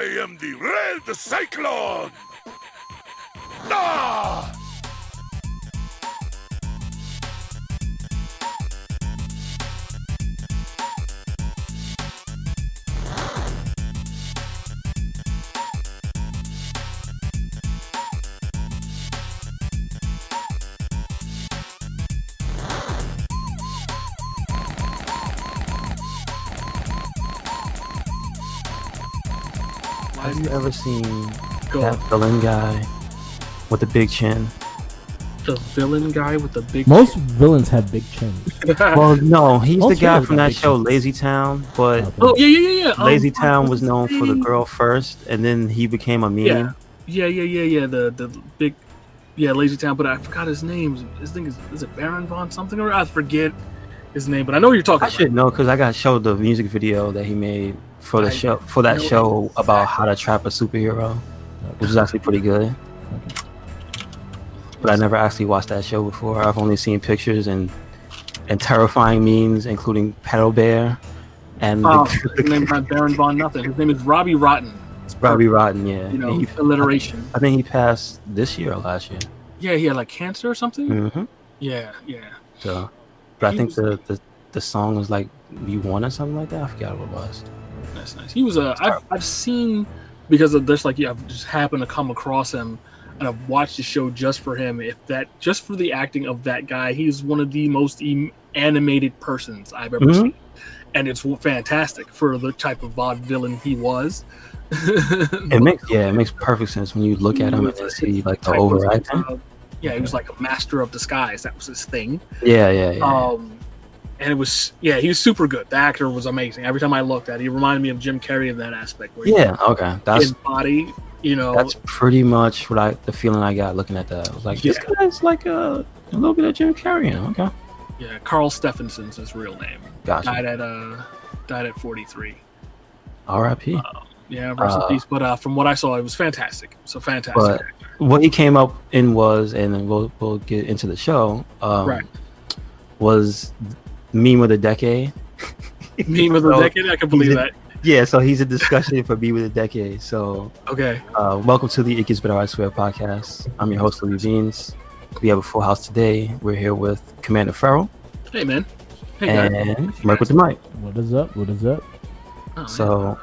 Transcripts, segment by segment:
I am the Red Cyclone! Ah! Have you ever seen that villain guy with the big chin? The villain guy with the big Most villains have big chins. Well, no, he's Most the guy villains from got that big show chins. Lazy Town, but Okay. Oh yeah. Lazy Town was known for the girl first, and then he became a meme. Yeah. The big, Lazy Town. But I forgot his name. His thing is it Baron Von something, or I forget his name. But I know what you're talking I about. should know because I got showed the music video that he made for the show show about how to trap a superhero, which is actually pretty good. But I never actually watched that show before. I've only seen pictures and terrifying memes, including Pedal Bear and his name's not Baron Von nothing. His name is Robbie Rotten. Robbie Rotten. Yeah, You know, alliteration. I think he passed this year or last year. Yeah, he had like cancer or something. Mm-hmm. Yeah. So, but I think the song was like "We Won" or something like that. I forgot what it was. That's nice. He was I've seen, because of this, like, I've just happened to come across him, and I've watched the show just for him. Just for the acting of that guy, he's one of the most animated persons I've ever seen, and it's fantastic for the type of vaudevillain he was. It makes perfect sense when you look at him and see like the overacting. He was like a master of disguise. That was his thing. Yeah. And it was, he was super good. The actor was amazing. Every time I looked at it, he reminded me of Jim Carrey in that aspect. Where Okay. That's his body, That's pretty much the feeling I got looking at that. I was like, this guy's like a little bit of Jim Carrey in him. Okay. Yeah, Carl Stephenson's his real name. Gotcha. Died at 43. R.I.P. Rest in peace. But from what I saw, it was fantastic. So fantastic. But what he came up in was, and then we'll get into the show. Was meme of the decade. Meme of the decade. I can believe that. Yeah, so he's a discussion for Meme of the Decade. So okay. Welcome to the It Gets Better I Swear podcast. I'm your host, Louis Beans. We have a full house today. We're here with Commander Farrell. Hey man. Hey and Merc with the mic. What is up? Oh, so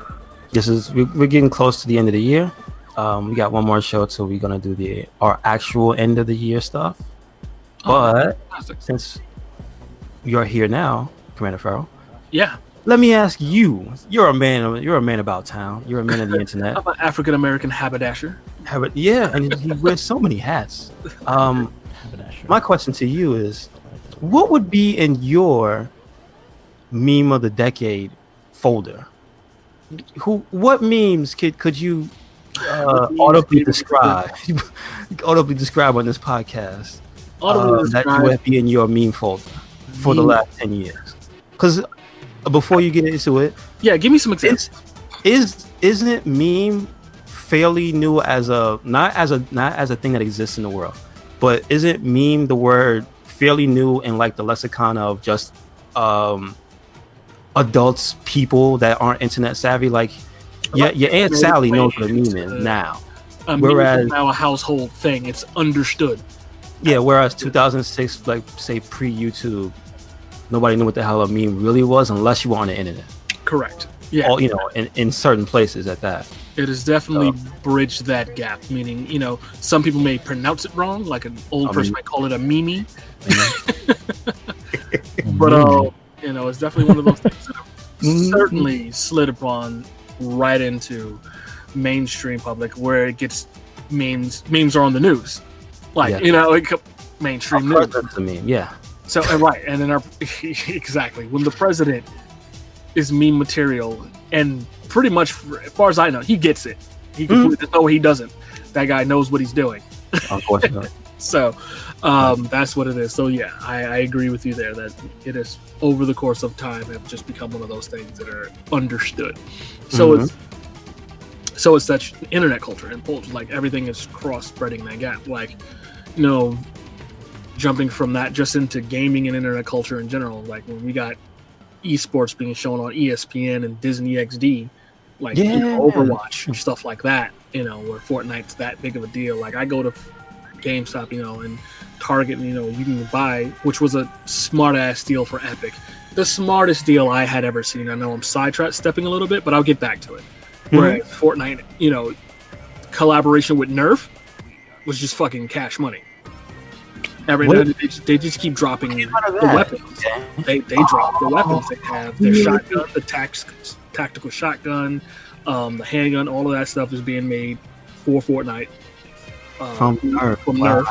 we're getting close to the end of the year. We got one more show, so we're gonna do our actual end of the year stuff. But since you're here now, Commander Farrell. Yeah. Let me ask you. You're a man about town. You're a man of the internet. I'm an African American haberdasher. Yeah, and he wears so many hats. My question to you is, what would be in your meme of the decade folder? What memes could you audibly describe on this podcast that you would be in your meme folder for the last 10 years? Because before you get into it, give me some examples. Isn't meme fairly new not as a thing that exists in the world, but isn't meme the word fairly new in like the lexicon of just adults, people that aren't internet savvy? Like your Aunt Sally knows what a meme is now. Whereas now a household thing, it's understood. Yeah, whereas 2006, like say pre-YouTube, nobody knew what the hell a meme really was unless you were on the internet. Correct. Yeah. In certain places at that. It has definitely bridged that gap, meaning, some people may pronounce it wrong, like an old person might call it a meme. But, it's definitely one of those things that have certainly slid upon right into mainstream public where it gets memes are on the news. Like, mainstream news. That's a meme, yeah. So, right. And then exactly. When the president is meme material, and pretty much, as far as I know, he gets it. He completely no, he doesn't. That guy knows what he's doing. Unfortunately. So, that's what it is. So, yeah, I agree with you there that it is, over the course of time, have just become one of those things that are understood. So it's that internet culture and culture, like everything is cross-spreading that gap. Like, jumping from that just into gaming and internet culture in general, like when we got esports being shown on ESPN and Disney XD, like Yeah. Overwatch, stuff like that. Where Fortnite's that big of a deal. Like I go to GameStop, and Target, you can buy, which was a smart ass deal for Epic. The smartest deal I had ever seen. I know I'm stepping a little bit, but I'll get back to it. Whereas Fortnite, collaboration with Nerf was just fucking cash money. Every night they just keep dropping the weapons. They drop the weapons. They have their shotgun, the tactical shotgun, the handgun. All of that stuff is being made for Fortnite. From Nerf. Nerf.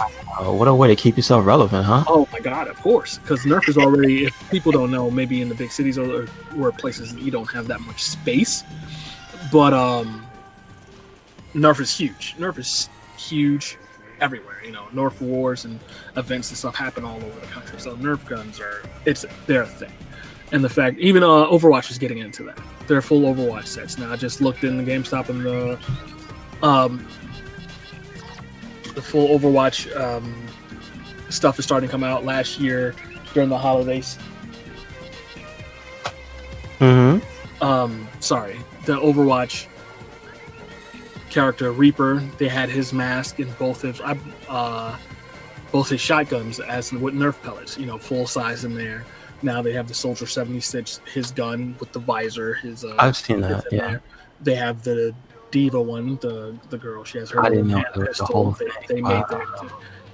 What a way to keep yourself relevant, huh? Oh my god, of course. Because Nerf is already, if people don't know, maybe in the big cities or places that you don't have that much space. But Nerf is huge. Nerf is huge everywhere. Nerf wars and events and stuff happen all over the country. So Nerf guns they're a thing. And the fact, even Overwatch is getting into that. They're full Overwatch sets. Now I just looked in the GameStop and the full Overwatch stuff is starting to come out last year during the holidays. Sorry, the Overwatch character Reaper, they had his mask and both his shotguns as with Nerf pellets, full size in there. Now they have the Soldier 76, his gun with the visor. I've seen that. Yeah, there. They have the Diva one, the girl. She has her hand pistol. The whole they made that.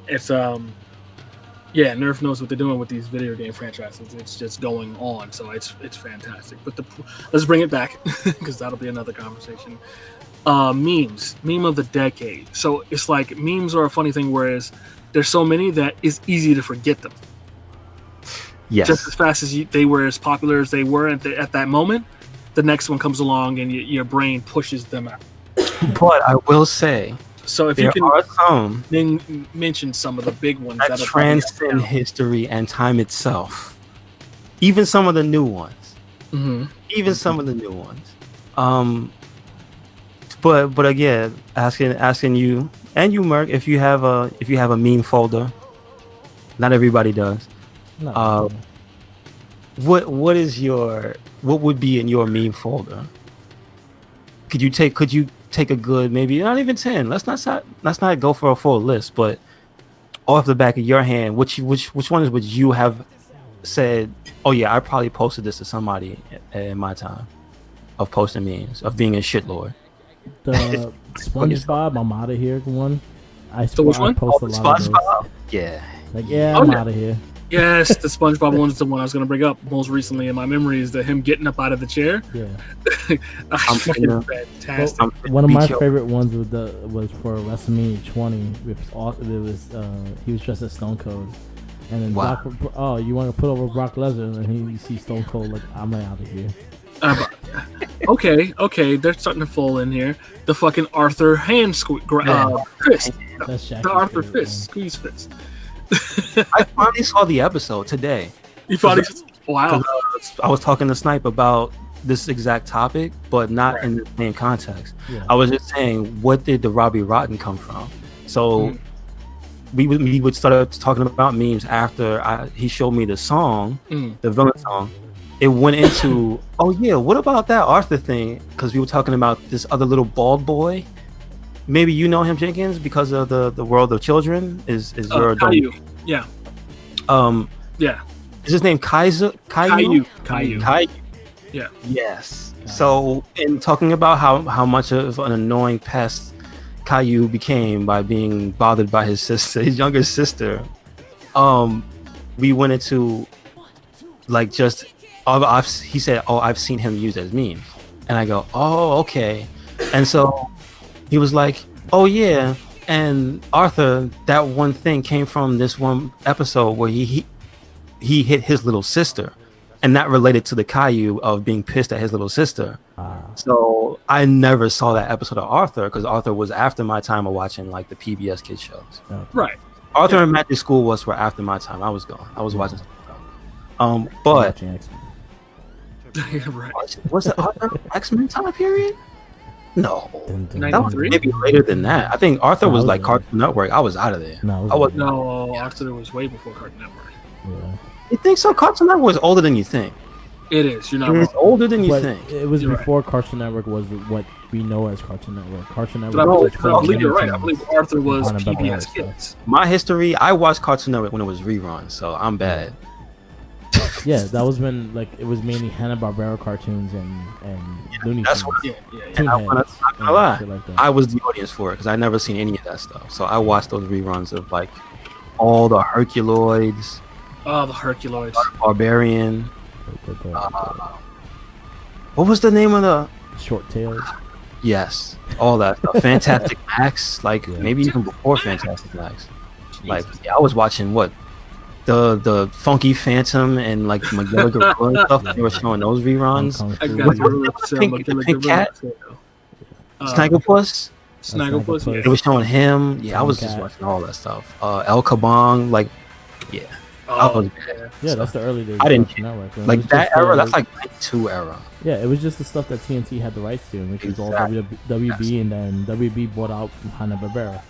It's Nerf knows what they're doing with these video game franchises. It's just going on, so it's fantastic. But let's bring it back because that'll be another conversation. Memes, meme of the decade. So it's like memes are a funny thing, whereas there's so many that it's easy to forget them. Yes. Just as fast as they were as popular as they were at that moment, the next one comes along and your brain pushes them out. But I will say, so if there you can are some then mention some of the big ones that transcend history and time itself. Even some of the new ones. Even some of the new ones. But again, asking you and you, Merc, if you have a meme folder. Not everybody does. No. What would be in your meme folder? Could you take a good, maybe not even 10? Let's not go for a full list, but off the back of your hand, which ones would you have said, oh yeah, I probably posted this to somebody in my time of posting memes, of being a shitlord? The SpongeBob, I'm out of here one. So which one? Post a lot of those. Yeah. Like, I'm out of here. Yes, the SpongeBob one is the one I was going to bring up most recently in my memory, is him getting up out of the chair. Yeah. Fantastic. Well, one of my favorite ones was for WrestleMania 20. He was dressed as Stone Cold. And then wow. You want to put over Brock Lesnar, and you see Stone Cold, like, I'm out of here. Okay, they're starting to fall in here. The fucking Arthur hand fist. The Arthur fist, squeeze fist. I finally saw the episode today. You finally? Wow. I was talking to Snipe about this exact topic, but not in the same context. Yeah. I was just saying, what did the Robbie Rotten come from? So we would start talking about memes after he showed me the song, the villain song. It went into, oh yeah, what about that Arthur thing? Because we were talking about this other little bald boy. Maybe you know him, Jenkins, because of the World of Children. Is your Caillou? Yeah. Yeah. Is his name Caillou? Yeah. Yes. So, in talking about how much of an annoying pest Caillou became by being bothered by his younger sister, we went into like just. He said, "Oh, I've seen him used as memes," and I go, "Oh, okay." And so he was like, "Oh yeah," and Arthur, that one thing came from this one episode where he hit his little sister, and that related to the Caillou of being pissed at his little sister. So I never saw that episode of Arthur because Arthur was after my time of watching like the PBS kids shows. Right. Arthur and Magic School were after my time. I was gone. I was watching. But. Right. Was it Arthur X-Men time period? No, 93? Maybe later than that. I think Arthur was like Cartoon Network. I was out of there. No, Arthur was way before Cartoon Network. Yeah. You think so? Cartoon Network was older than you think. It is. You're not wrong. It's older than you But think. it was You're before Cartoon Network was what we know as Cartoon Network. Cartoon But Network. I believe you're right. I believe Arthur was Hanna-Barbera PBS stuff. Kids. My history, I watched Cartoon Network when it was rerun, so I'm bad. Yeah, that was when like it was mainly Hanna-Barbera cartoons and Looney Tunes. That's what- Yeah. And I'm not gonna lie, shit like that. I was the audience for it because I never seen any of that stuff. So I watched those reruns of like all the Herculoids, Oh, the Herculoids. Barbarian. What was the name of the? Short Tales. Yes, all that stuff. Fantastic Max, like Yeah. maybe even before Fantastic Max. Like I was watching what the Funky Phantom and like Magilla Gorilla and stuff. They were showing those reruns. I Kung got Fu. Gorilla Pink- the pink cat? Snagglepuss. Snagglepuss. They Yeah. were showing him. Yeah, I was just Cat. watching all that stuff. El Kabong, like yeah. I Oh, was yeah. Yeah, that's the early days. I of didn't- Cartoon Network. And it like was that just, era. That's like 92 era. yeah, it was just the stuff that TNT had the rights to, which was all Exactly. WB, and then WB bought out Hanna-Barbera.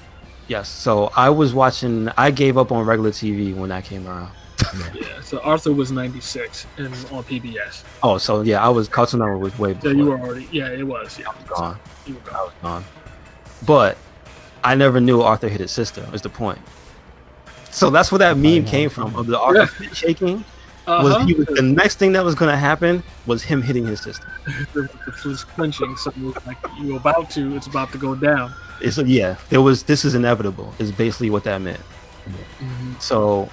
Yes. So I was watching. I gave up on regular TV when that came around. Yeah. So Arthur was 96 and on PBS. Oh, so yeah, I was Cartoon Network was way Yeah, before. you were already. Yeah, it was. Yeah, gone. you were I gone. was gone. But I never knew Arthur hit his sister. Is the point. So that's where that meme came from of the Arthur feet shaking. Was he was the next thing that was gonna happen was him hitting his sister. The was clenching, so it was like you're about to. It's about to go down. It's yeah. There was this is inevitable. Is basically what that meant. So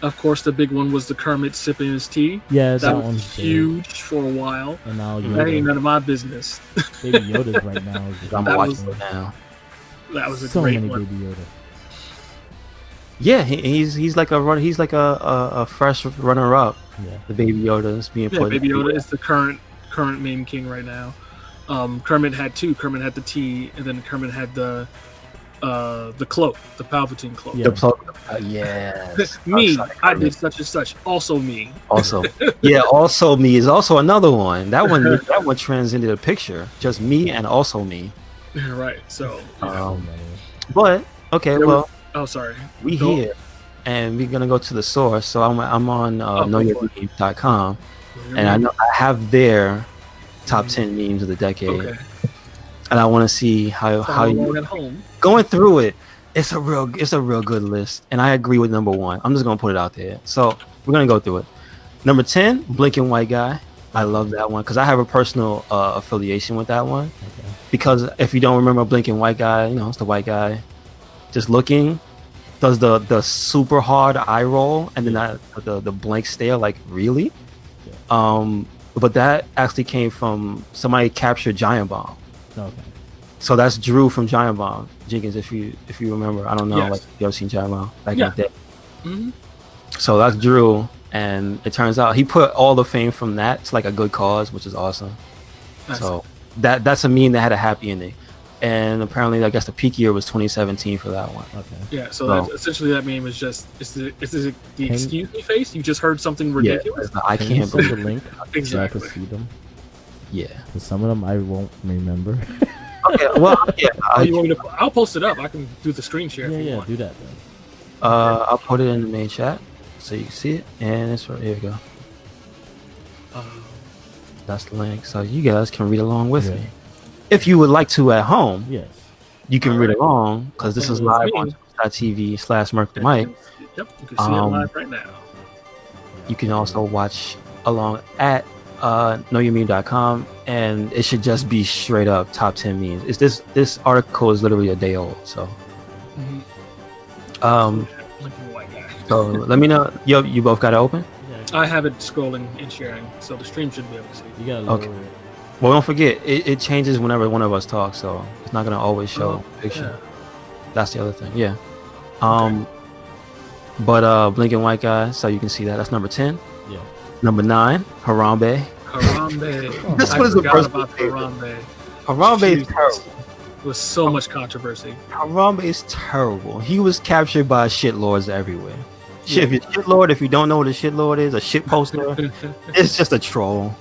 Of course, the big one was the Kermit sipping his tea. Yeah, That that was one's big. huge for a while. And now That ain't Yoda, none of my business. Baby Yoda's right now. I'm That watching was- it now. That was a so great many one. Baby Yoda. Yeah, he's like a run. He's like a fresh runner up. Yeah. The Baby Yoda's being Yeah, put. Baby Yoda is the current meme king right now. Kermit had two. Kermit had the tea, and then Kermit had the cloak, the Palpatine cloak. Yeah. Yes. Me, Outside I Kermit. did such and such. Also me. Also, yeah. Also me is also another one. That one transcended a picture. Just me and also me. Right. So. So many. But okay, There well, Oh, sorry. we Go- here, and we're gonna go to the source. So I'm on knowyourmeme.com, and I know I have their top 10 memes of the decade, Okay. and I want to see how Follow you along at home. going through it. It's a real good list, and I agree with number one. I'm just gonna put it out there. So we're gonna go through it. Number 10, Blinking White Guy. I love that one because I have a personal affiliation with that one. Okay. Because if you don't remember Blinking White Guy, you know it's the white guy just looking, does the super hard eye roll, and then the blank stare, like really. But that actually came from somebody captured Giant Bomb. Okay. So that's Drew from Giant Bomb. Jenkins, if you remember, I don't know, Yes. like you ever seen Giant Bomb back Yeah. in the day. Mhm. So that's Drew, and it turns out he put all the fame from that to like a good cause, which is awesome. Nice. So that's a meme that had a happy ending, and apparently I guess the peak year was 2017 for that one. Okay. Yeah. So No. that's, essentially that meme is just the Can- excuse me face. You just heard something Yeah, ridiculous. I Can you can't send believe. the link so I Exactly. can see them? Yeah. 'Cause some of them I won't remember. Okay. Well, yeah. Oh, you want me to? I'll post it up. I can do the screen share yeah, if you yeah, want. do that then. I'll put it in the main chat so you can see it, and it's right here. We go. That's the link, so you guys can read along with Yeah. me. If you would like to at home, Yes. you can read along because this is live on Me. twitch.tv/MerkTheMic. Yep. You can see it Um, live right now. You can also watch along at knowyourmeme.com, and it should just be straight up top 10 memes. It's this article is literally a day old, so Blinking white guy. so let me know. You both got it open? Yeah, I have it scrolling and sharing, so the stream should be able to see. you gotta lower Okay. it. Well, don't forget it changes whenever one of us talks, so it's not gonna always show picture. Yeah. That's the other thing. Yeah. But Blinking White Guy, so you can see that. That's number 10. Yeah. Number 9, Harambe. Harambe. This I one is the forgot first about favorite. Harambe. Harambe is Jesus. terrible. There was so much controversy. Harambe is terrible. He was captured by shitlords everywhere. Shit, if you're shitlord, if you don't know what a shitlord is, a shit poster, it's just a troll.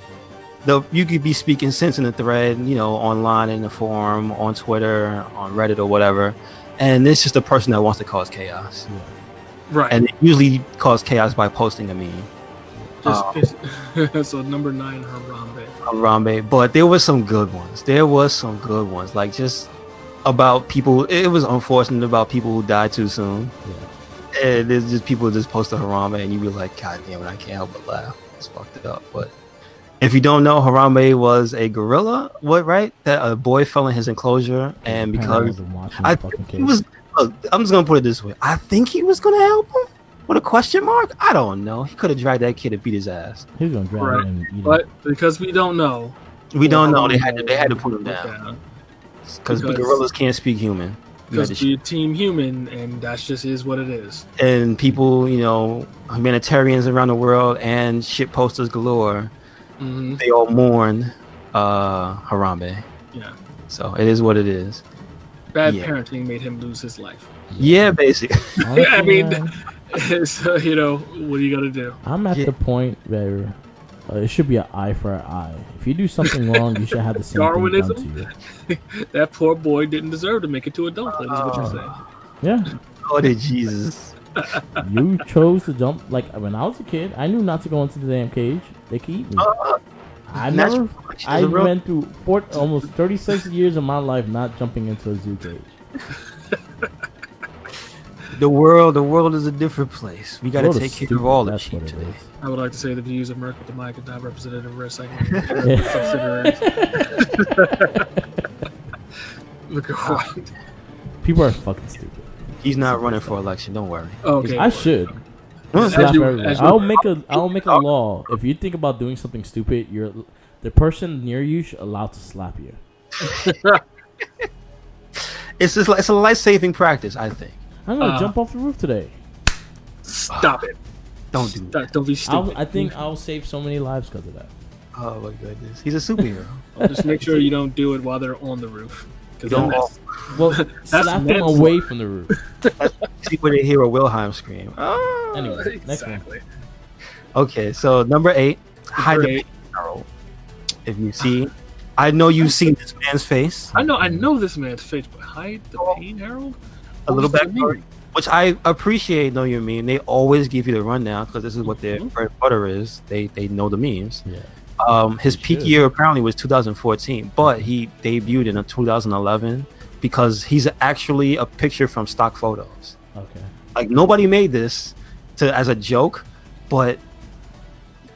You could be speaking sense in the thread, you know, online in the forum, on Twitter, on Reddit or whatever, and it's just a person that wants to cause chaos. Right. And it usually cause chaos by posting a meme. So number 9, Harambe. Harambe, but there was some good ones. Like just about people. It was unfortunate about people who died too soon. Yeah. And there's just people just post a Harambe, and you be like, God damn it, I can't help but laugh. It's fucked up. But if you don't know, Harambe was a gorilla. What, right? That a boy fell in his enclosure, and because I think he was. Look, I'm just gonna put it this way. I think he was gonna help him. With a question mark? I don't know. He could have dragged that kid and beat his ass. He was gonna drag him and eat him. But because we don't know. We don't know. They had to put him down. Because the gorillas can't speak human. Because we're team human, and that's just is what it is. And people, humanitarians around the world and shit posters galore, they all mourn Harambe. Yeah. So it is what it is. Bad parenting made him lose his life. Yeah, basically. I mean, so, what are you gonna do? I'm at the point where it should be an eye for an eye. If you do something wrong, you should have the same Darwinism? thing done to you. That poor boy didn't deserve to make it to adulthood, is what you're saying. Yeah. Oh, dear Jesus. You chose to jump. Like, when I was a kid, I knew not to go into the damn cage. They could eat me. I went through almost 36 years of my life not jumping into a zoo cage. The world is a different place. We got to take care of all the shit today. I would like to say the views of Merc with the mic is not representative of RedCycloneInc subsidiaries. Look at what. People are fucking stupid. He's not running for election. Don't worry. Okay. I should. I'll make a law. If you think about doing something stupid, the person near you should allow to slap you. It's a life-saving practice, I think. I'm gonna jump off the roof today. Stop it! Don't do that. Don't be stupid. I think I'll save so many lives because of that. Oh my goodness, he's a superhero. Just make sure you don't do it while they're on the roof. Slap them away from the roof. See when they hear a Wilhelm scream. Anyway, next one. Okay, so number 8, hide the pain arrow. If you see, I know you've seen this man's face. I know this man's face, but hide the pain herald. A little backstory, which I appreciate. Know you mean? They always give you the rundown because this is what their bread and butter is. They know the memes. Yeah. His peak year apparently was 2014, but he debuted in 2011 because he's actually a picture from stock photos. Okay. Like nobody made this as a joke, but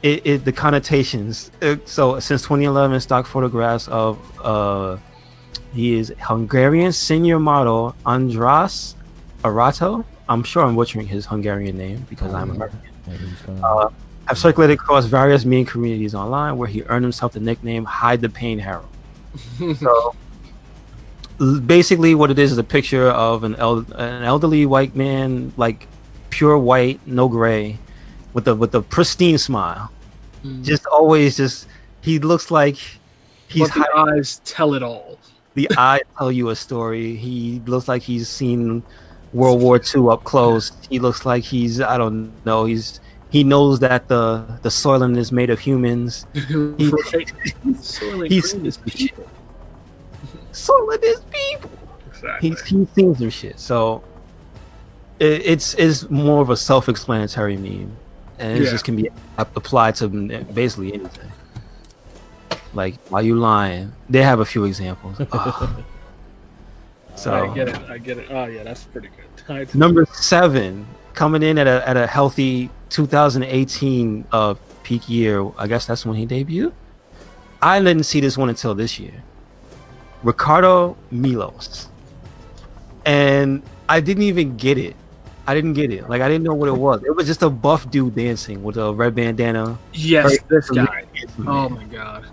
the connotations. So since 2011, stock photographs of he is Hungarian senior model András Arato. I'm sure I'm butchering his Hungarian name because I'm American. Have circulated across various meme communities online where he earned himself the nickname Hide the Pain Herald. So basically what it is a picture of an elderly white man, like pure white, no gray, with a pristine smile. He looks like he's the eyes tell it all. The eyes tell you a story. He looks like he's seen World War II up close. He looks like he knows that the Soylent is made of humans. Soylent is people. Soylent is people. Exactly. He's seen some shit. So it's more of a self-explanatory meme, and it just can be applied to basically anything. Like, why you lying? They have a few examples. So I get it. Oh yeah, that's pretty good. Number 7, coming in at a healthy 2018 peak year. I guess that's when he debuted. I didn't see this one until this year. Ricardo Milos, and I didn't even get it. Like, I didn't know what it was. It was just a buff dude dancing with a red bandana. Yes, this guy. Oh my god.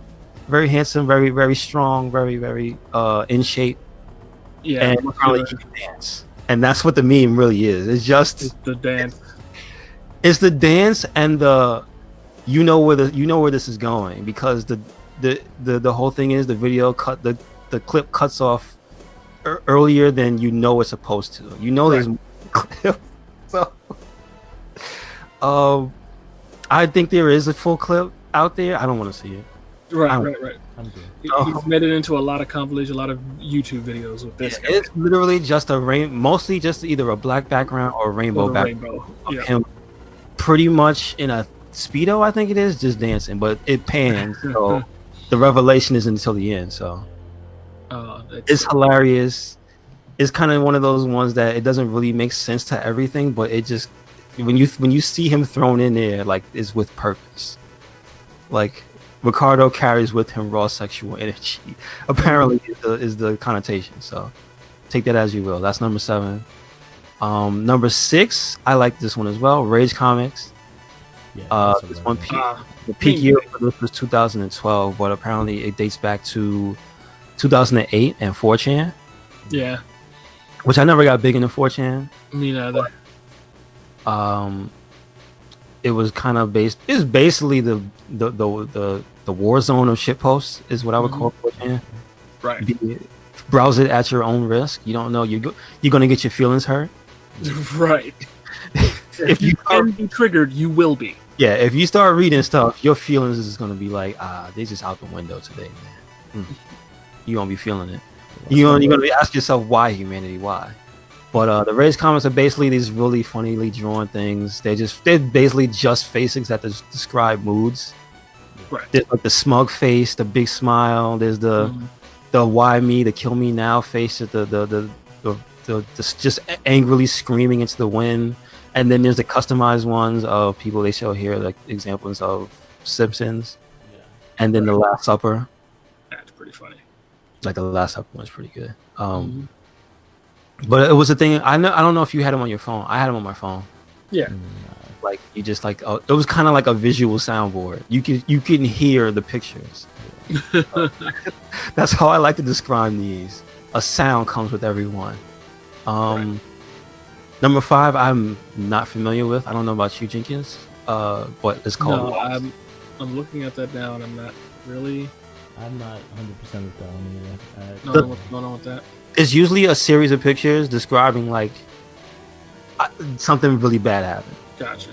Very handsome, very, very strong, very, very in shape. Yeah, and probably he can dance. And that's what the meme really is. It's the dance. It's the dance and you know where this is going, because the whole thing is the video the clip cuts off earlier than it's supposed to. There's clip. So I think there is a full clip out there. I don't want to see it. Right. I'm good. He's made it into a lot of compilation, a lot of YouTube videos with this guy. It's literally just mostly just either a black background or a rainbow background. Yeah. Him pretty much in a Speedo, I think it is, just dancing, but it pans, so the revelation isn't until the end. So it's hilarious. It's kind of one of those ones that it doesn't really make sense to everything, but it just when you see him thrown in there, like, it's with purpose. Like, Ricardo carries with him raw sexual energy. Apparently, is the connotation. So take that as you will. That's number 7. Number 6, I like this one as well. Rage Comics. Yeah, this one the peak year for this was 2012, but apparently it dates back to 2008 and 4chan. Yeah. Which I never got big into 4chan. Me neither. It was kind of basically the war zone of shitposts is what I would call 4chan. Right. Browse it at your own risk. You don't know you're gonna get your feelings hurt. Right. If you can be triggered, you will be. Yeah, if you start reading stuff, your feelings is gonna be like, they just out the window today, man. You won't be feeling it. You're gonna be asking yourself, why humanity? Why? But the Rage comics are basically these really funnily drawn things. They're basically just faces that describe moods. Right. There's like the smug face, the big smile. There's the why me, the kill me now face, the just angrily screaming into the wind. And then there's the customized ones of people they show here, like examples of Simpsons. Yeah. And then the Last Supper. That's pretty funny. Like the Last Supper one's pretty good. But it was a thing. I don't know if you had them on your phone. I had them on my phone. Yeah. Like you just like it was kind of like a visual soundboard. You can hear the pictures. That's how I like to describe these. A sound comes with every one. Right. Number 5, I'm not familiar with. I don't know about you, Jenkins. But it's called. No, I'm looking at that now, and I'm not really. I'm not 100% with that one either. No, what's going on with that? It's usually a series of pictures describing like something really bad happened. Gotcha.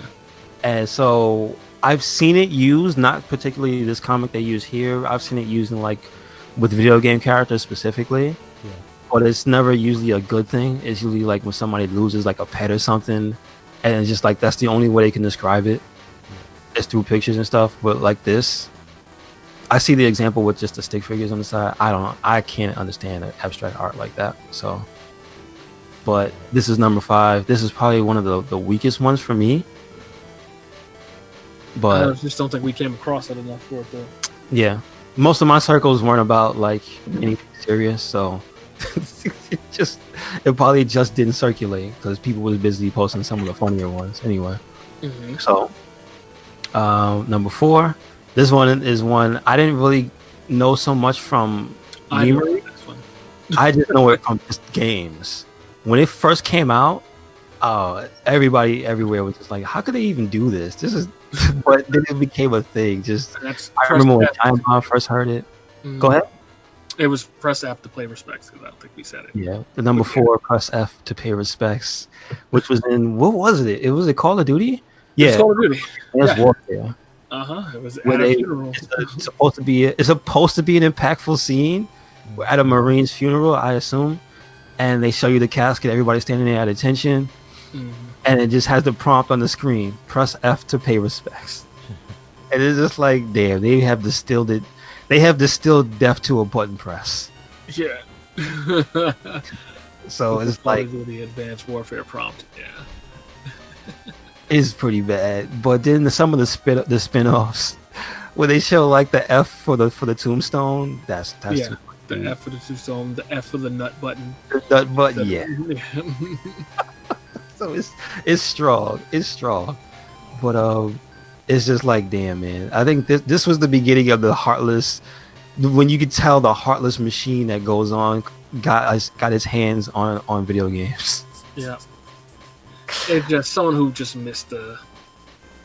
And so I've seen it used, not particularly this comic they use here. I've seen it used in like with video game characters specifically. Yeah. But it's never usually a good thing. It's usually like when somebody loses like a pet or something, and it's just like that's the only way they can describe it. It's through pictures and stuff. But like this, I see the example with just the stick figures on the side. I can't understand abstract art like that. So, but this is number 5. This is probably one of the weakest ones for me. But I just don't think we came across it enough for it to. Yeah, most of my circles weren't about like anything serious, so it probably just didn't circulate because people was busy posting some of the funnier ones anyway. So, number 4. This one is one I didn't really know so much from memory. I just know it from just games. When it first came out, everybody everywhere was just like, how could they even do this? This is, but then it became a thing. I remember when Giant Bomb first heard it. Go ahead. It was press F to pay respects because I don't think we said it. Yeah, the number 4, press F to pay respects, which was in what was it? It was Call of Duty. Yeah, it's Call of Duty. It's Warfare. It was at a funeral. It's supposed to be an impactful scene at a Marine's funeral, I assume. And they show you the casket, everybody standing there at attention, and it just has the prompt on the screen: press F to pay respects. And it's just like, damn, they have distilled it. They have distilled death to a button press. Yeah. So it's like the advanced warfare prompt. Yeah. It's pretty bad, but then some of the spin-offs where they show like the F for the tombstone, that's yeah, the F for the tombstone, the F for the nut button. The nut button, yeah. So it's strong, but it's just like, damn, man. I think this was the beginning of the heartless, when you could tell the heartless machine that goes on got his hands on video games. Yeah. It's just someone who just missed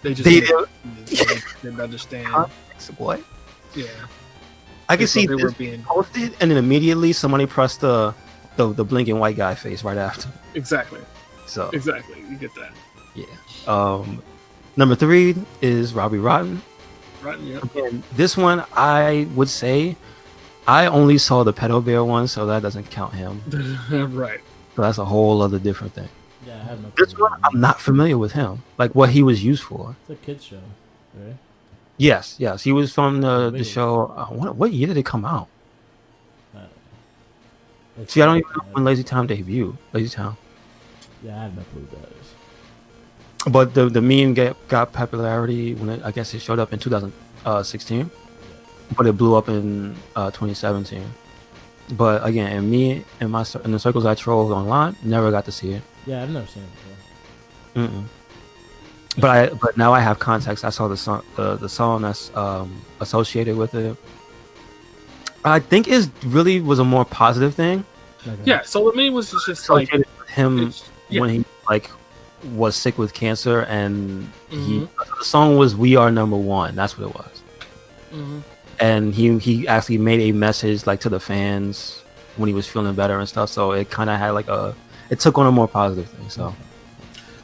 they didn't understand. What? Yeah. I can see this being posted, and then immediately somebody pressed the blinking white guy face right after. Exactly. So exactly, you get that. Yeah. Number 3 is Robbie Rotten. Rotten, yeah. Again, this one I would say I only saw the pedo bear one, so that doesn't count him. Right. So that's a whole other different thing. Yeah, I have no. This one I'm not familiar with him, like what he was used for. It's a kids show. right? Yes. He was from the show. What year did it come out? See, I don't even know when Lazy Town debuted. Lazy Town. Yeah, I have no clue what that is. But the meme got popularity when I guess it showed up in 2016, but it blew up in 2017. But again, in the circles I trolled online, never got to see it. Yeah, I've never seen it before. But now I have context. I saw the song that's associated with it. I think it really was a more positive thing. Okay. Yeah. So the meme was just like him when he like was sick with cancer, and the song was "We Are Number One." That's what it was. And he actually made a message like to the fans when he was feeling better and stuff. So it kind of had like it took on a more positive thing. So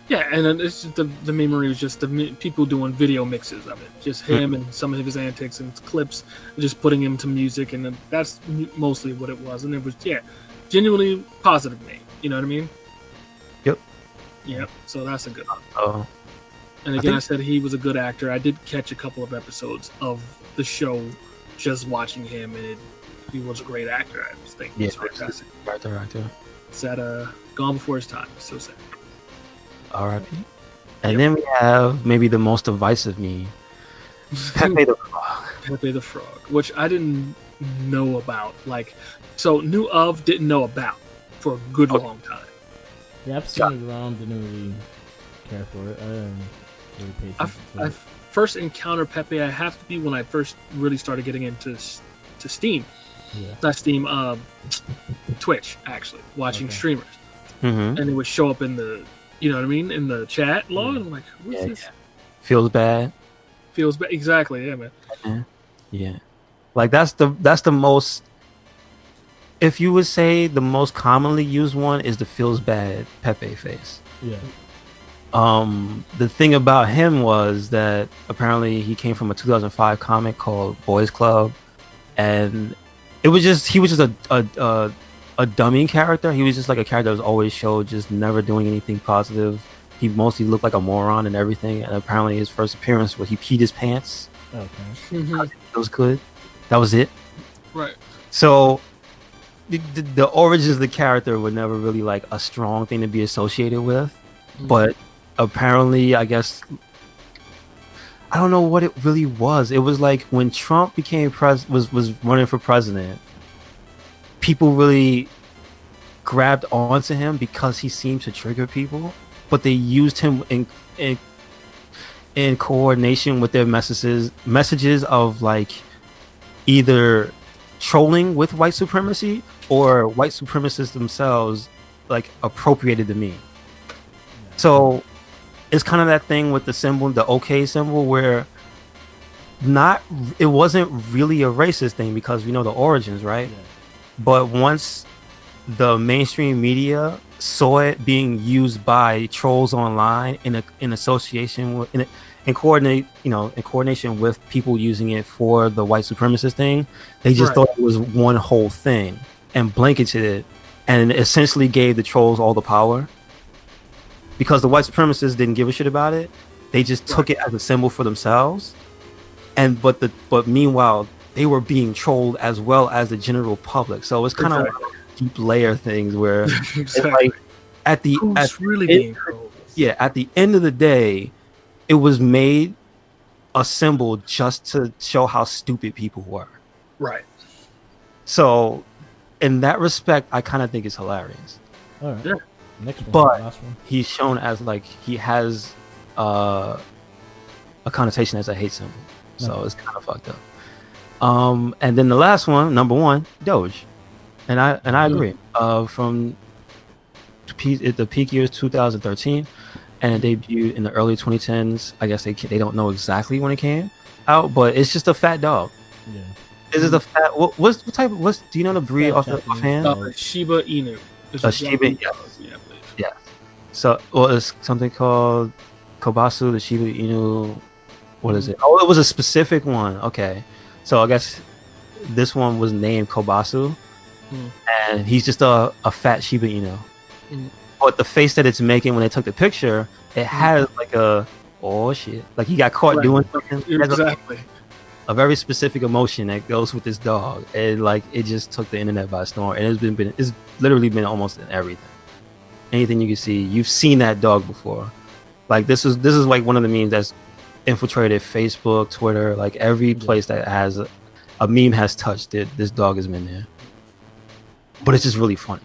yeah, and then it's just the memory was just the people doing video mixes of it, just him and some of his antics and clips, just putting him to music, and then that's mostly what it was. And it was genuinely positive meme. You know what I mean? Yep. Yeah. So that's a good one. And again, I said he was a good actor. I did catch a couple of episodes of the show, just watching him, and he was a great actor. I just think he was fantastic. Right there. Sad, gone before his time. So sad. R.I.P. And then we have maybe the most divisive meme, Pepe the Frog. Pepe the Frog, which I didn't know about. Knew of, didn't know about for a good long time. Yeah, I've seen it around, didn't really care for it. I didn't really pay attention to it. I first encountered Pepe, I have to be when I first really started getting into Steam. Yeah. Not Steam, Twitch, actually, watching streamers. And it would show up in the, you know what I mean, in the chat log. I'm like, what's this? Yeah. Feels bad. Exactly, yeah, man. Yeah. Like that's the most, if you would say the most commonly used one is the feels bad Pepe face. Yeah. The thing about him was that apparently he came from a 2005 comic called Boys Club, and he was just a dummy character. He was just like a character that was always showed just never doing anything positive. He mostly looked like a moron and everything. And apparently his first appearance was he peed his pants. Okay. It was good. That was it. Right. So the origins of the character were never really like a strong thing to be associated with, but apparently, I guess, I don't know what it really was. It was like when Trump became was running for president, people really grabbed onto him because he seemed to trigger people, but they used him in coordination with their messages of like either trolling with white supremacy or white supremacists themselves like appropriated the meme. So it's kind of that thing with the symbol, the OK symbol, where it wasn't really a racist thing because we know the origins, right? Yeah. But once the mainstream media saw it being used by trolls online in association with in coordination with people using it for the white supremacist thing, they just thought it was one whole thing and blanketed it and essentially gave the trolls all the power. Because the white supremacists didn't give a shit about it, they just took it as a symbol for themselves. But meanwhile, they were being trolled as well as the general public. So it's kind of like deep layer things where it's like at the end of the day, it was made a symbol just to show how stupid people were. Right. So in that respect, I kind of think it's hilarious. All right. Yeah. Next one, but last one. He's shown as like he has a connotation as a hate symbol, so it's kind of fucked up. And then the last one, number one, Doge, and I agree. From the peak years 2013, and it debuted in the early 2010s. I guess they don't know exactly when it came out, but it's just a fat dog. Yeah. This is a fat. What type? Do you know the breed offhand? Shiba Inu. A Shiba. Yeah. So, it's something called Kobasu, the Shiba Inu. What is it? Oh, it was a specific one. Okay. So I guess this one was named Kobasu, and he's just a fat Shiba Inu. But the face that it's making when they took the picture, it has like oh shit, like he got caught doing something. Exactly. A very specific emotion that goes with this dog, and like it just took the internet by storm. And it's literally been almost in everything. Anything you can see, you've seen that dog before. Like this is like one of the memes that's infiltrated Facebook, Twitter, like every place that has a meme has touched it. This dog has been there, but it's just really funny.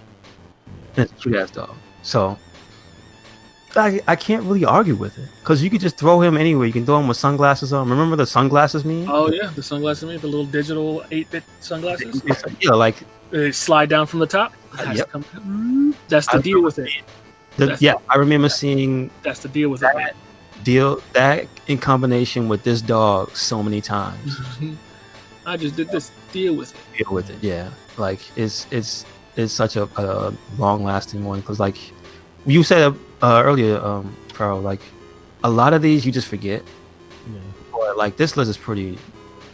And it's a cute ass dog. So I can't really argue with it because you could just throw him anywhere. You can throw him with sunglasses on. Remember the sunglasses meme? Oh yeah, the sunglasses meme, the little digital 8-bit sunglasses. Yeah, like they slide down from the top. That's the deal with it. I remember seeing. That's the deal with it. That in combination with this dog so many times. I just did this. Deal with it. Yeah. Like it's such a long lasting one because like you said earlier, Farrell, like a lot of these you just forget. Yeah. But like this list is pretty,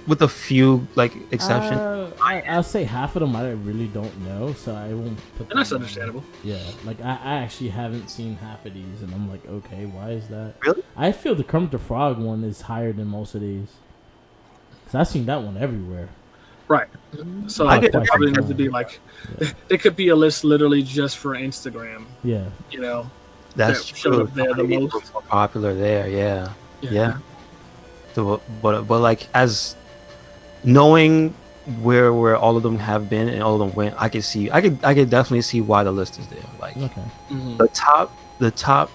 with a few like exceptions. I'll say half of them I really don't know, so I won't put. And that's understandable. Yeah, like I actually haven't seen half of these, and I'm like, okay, why is that? Really? I feel the Kermit the Frog one is higher than most of these, because I've seen that one everywhere. Right. So I probably need to be like, it could be a list literally just for Instagram. Yeah. You know. That's true. Up there the most popular there. Yeah. So, but like as knowing where all of them have been and all of them went, I could definitely see why the list is there. Like the top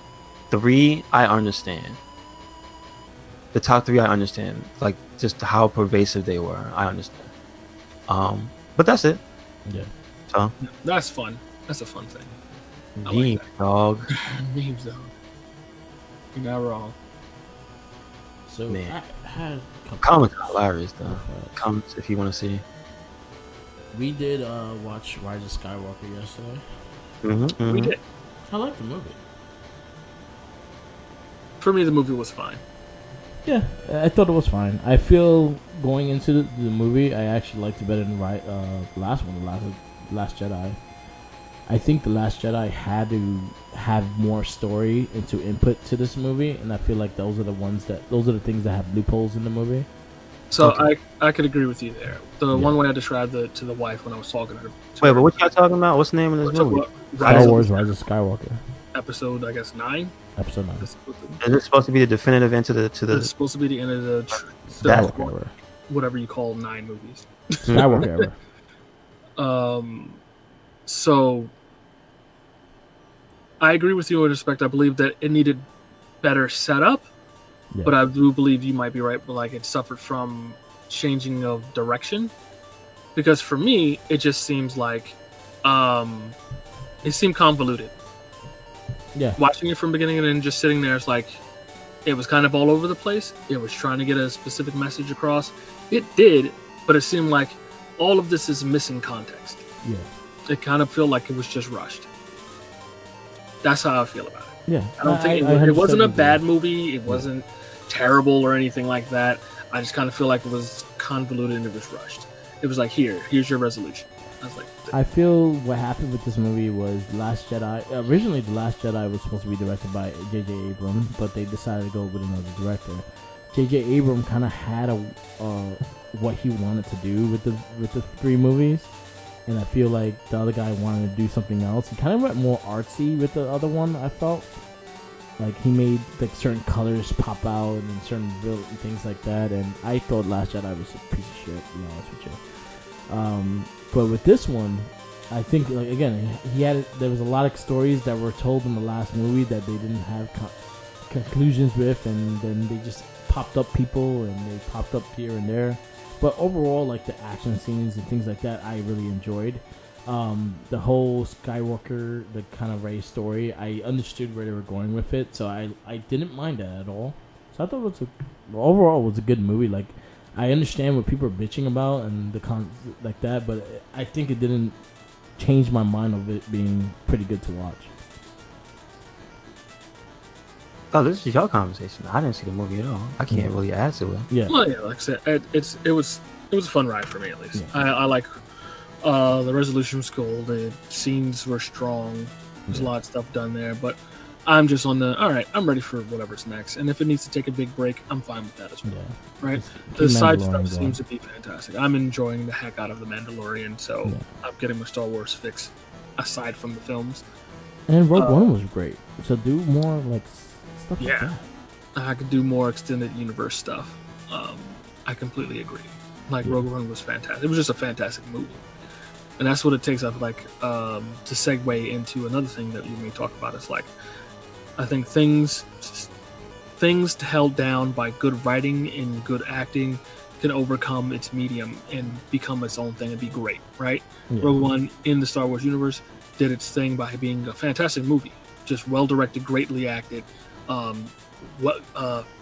three, I understand. The top three, I understand. Like just how pervasive they were, I understand. But that's it. Yeah. So that's fun. That's a fun thing. Meme, dog. Memes, dog. You're not wrong. So man, I had comments are hilarious though. Comments if you want to see. We did watch Rise of Skywalker yesterday. We did. I liked the movie. For me, the movie was fine. Yeah, I thought it was fine. I feel going into the movie, I actually liked it better than the last one, the Last Jedi. I think The Last Jedi had to have more story and to input to this movie, and I feel like those are the things that have loopholes in the movie. So I could agree with you there. The one way I described it to the wife when I was talking to her. Wait, but what y'all talking about? What's the name of this movie? Star Wars: Rise of Skywalker. Episode, I guess 9. Episode 9. Is it supposed to be the definitive end to the? It's supposed to be the end of Skywalker. Whatever you call 9 movies. Skywalker. So I agree with you in respect. I believe that it needed better setup, but I do believe you might be right. But like it suffered from changing of direction, because for me it just seems like it seemed convoluted. Yeah, watching it from beginning and then just sitting there, it's like it was kind of all over the place. It was trying to get a specific message across. It did, but it seemed like all of this is missing context. Yeah, it kind of felt like it was just rushed. That's how I feel about it. Yeah, I don't think it wasn't a bad movie. It wasn't terrible or anything like that. I just kind of feel like it was convoluted and it was rushed. It was like, here's your resolution. I was like, I feel what happened with this movie was Last Jedi. Originally, The Last Jedi was supposed to be directed by J.J. Abrams, but they decided to go with another director. J.J. Abrams kind of had what he wanted to do with the 3 movies, and I feel like the other guy wanted to do something else. He kind of went more artsy with the other one. I felt like he made like certain colors pop out and certain things like that, and I thought Last Jedi was a piece of shit, to be honest with you. But with this one, I think like again, there was a lot of stories that were told in the last movie that they didn't have conclusions with, and then they just popped up people and they popped up here and there. But overall, like the action scenes and things like that, I really enjoyed. The whole Skywalker, the kind of Rey story, I understood where they were going with it, so I didn't mind that at all. So I thought overall it was a good movie. Like, I understand what people are bitching about and like that, but I think it didn't change my mind of it being pretty good to watch. Oh, this is your conversation. I didn't see the movie at all. I can't really add to it. Yeah. Well, yeah, like I said, it was a fun ride for me at least. Yeah. I like the resolution was cool. The scenes were strong. There's a lot of stuff done there, but I'm just on the all right. I'm ready for whatever's next, and if it needs to take a big break, I'm fine with that as well. Yeah. Right? Keep The side Mandalorian stuff going. seems to be fantastic. I'm enjoying the heck out of the Mandalorian, so Yeah. I'm getting my Star Wars fix aside from the films. And Rogue One was great. So do more like stuff like Yeah. that. I could do more extended universe stuff. I completely agree. Like Rogue One was fantastic. It was just a fantastic movie, and that's what it takes. Up like to segue into another thing that you may talk about is like I think things held down by good writing and good acting can overcome its medium and become its own thing and be great. Right? Yeah. Rogue One in the Star Wars universe did its thing by being a fantastic movie, just well directed, greatly acted,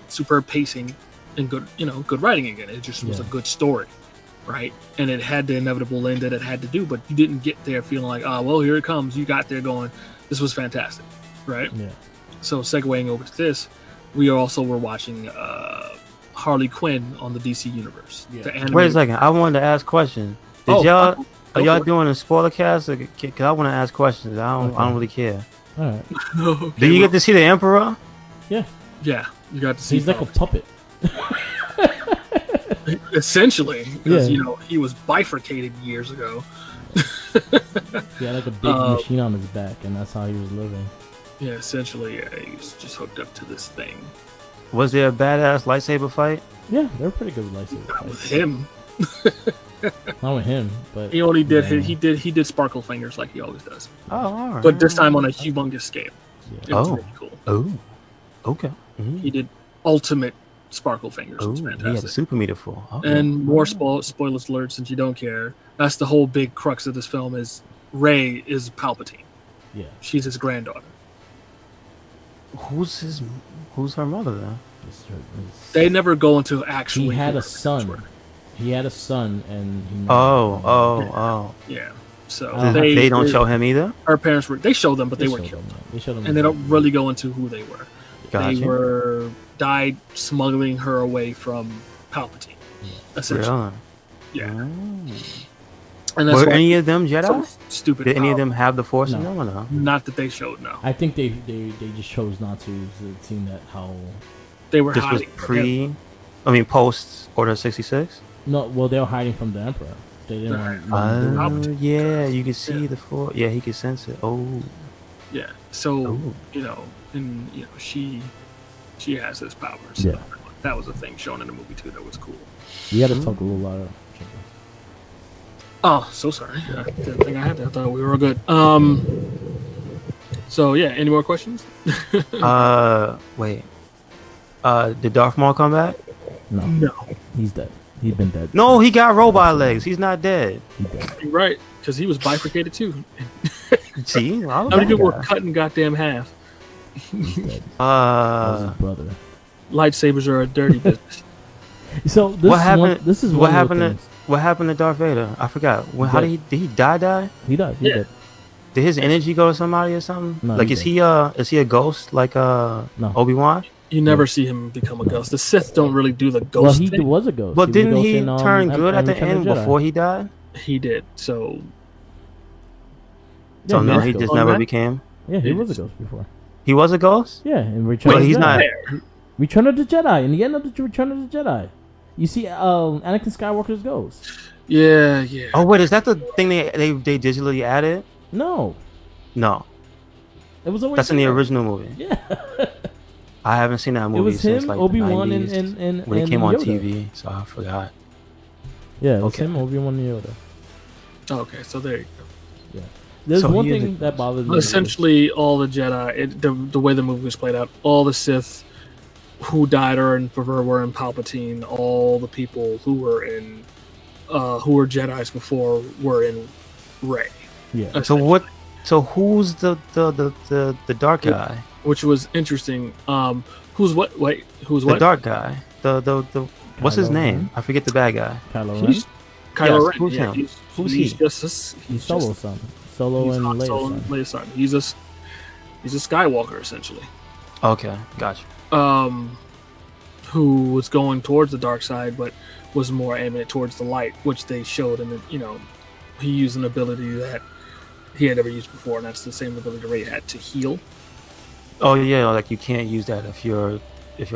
superb pacing, and good writing again. It just was a good story, right? And it had the inevitable end that it had to do, but you didn't get there feeling like, well, here it comes. You got there going, this was fantastic, right? Yeah. So segueing over to this, we were watching Harley Quinn on the DC universe. Yeah. The animated- Wait a second. I wanted to ask a question. Are go y'all for it. doing a spoiler cast? Because I want to ask questions. I don't really care. All right. Okay, Do you get to see the Emperor? Yeah. Yeah, you got to see. He's like a puppet. essentially, because Yeah. he was bifurcated years ago. He had like a big machine on his back, and that's how he was living. Yeah, essentially, he was just hooked up to this thing. Was there a badass lightsaber fight? Yeah, they're pretty good with lightsaber Not with fights. him. Not with him, but He only did Yeah. he did sparkle fingers like he always does, Oh, all right. but this time on a humongous scale. Yeah. It was Oh. really cool. Oh, okay. Mhm. He did ultimate sparkle fingers. It Oh, was he had a fantastic. super meter full. Okay. And more spoilers alert, since you don't care. That's the whole big crux of this film: is Rey is Palpatine. yeah. She's his granddaughter. Who's her mother then? They never go into actually. He had who a her parents son. were. He had a son, and he Oh. Yeah. So They don't show him either. Her parents were. They show them, but they were showed killed, him, yeah. They showed him, and they don't really go into who they were. They Gotcha. died smuggling her away from Palpatine. Essentially, Really? yeah. Mm. And that's Were why any of them Jedi? so stupid. Did any of power. them have the Force in No. them or no? Not that they showed. No, I think they just chose not to. It seemed that how they were This was hiding. post Order 66? no. Well, they were hiding from the Emperor. They didn't want. Palpatine. Yeah, you can see Yeah. the Force. Yeah, he could sense it. Oh. Yeah. So Ooh. and she has this power. So Yeah. that was a thing shown in the movie too. That was cool. You got to talk a little louder. Oh, so sorry. I didn't think I had that. I thought we were all good. So yeah, any more questions? Wait. Did Darth Maul come back? No, No. he's dead. He's been dead. No, he got robot legs. He's not dead. He's dead. You're right, because he was bifurcated too. See? How many people were cut in goddamn half? He's dead. That was his brother. Lightsabers are a dirty business. So this What is happened? One, this is what one happened of to the things. what happened to Darth Vader? I forgot. How did he die? He died. He Yeah. did. Did his energy go to somebody or something? No, like he is he a ghost like No. Obi-Wan? You never see him become a ghost. The Sith don't really do the Well, ghost he thing. was a ghost. But was a didn't ghost he in, turn good at the Return of end Jedi. before he died? He did. So So Yeah, no, was he a just ghost. never that? became. Yeah, he was a ghost before. He was a ghost. Yeah, in Return But of he's the not. Jedi. Return of the Jedi. In the end of the Return of the Jedi, you see Anakin Skywalker's ghost. yeah. Oh wait, is that the thing they digitally added? No, No, it was always that's in the there. original movie. Yeah, I haven't seen that it movie was since him, like Obi-Wan, the and 90s when it and came on Yoda. TV, so I forgot. Yeah, it was Okay. him, Obi-Wan, and Yoda. Okay, so there you go. There's So one he is thing a- that bothers me. Essentially, all the Jedi, the way the movie was played out, all the Sith who died were in Palpatine. All the people who were Jedi's before were in Rey. Yeah, So what? So who's the dark guy? Which was interesting. Who's what? Wait, who's The what? dark guy. The what's his Kylo name? Ren. I forget the bad guy. Kylo Ren. He's Kylo Yes, Ren. who's yeah, him? Who's he's he? just He's Solo's son. Solo He's and Han Leia's Solo son. and Leia's son. He's a Skywalker essentially. Okay, gotcha. Who was going towards the dark side, but was more aiming it towards the light, which they showed. And he used an ability that he had never used before, and that's the same ability Rey had to heal. Oh yeah, like you can't use that if you're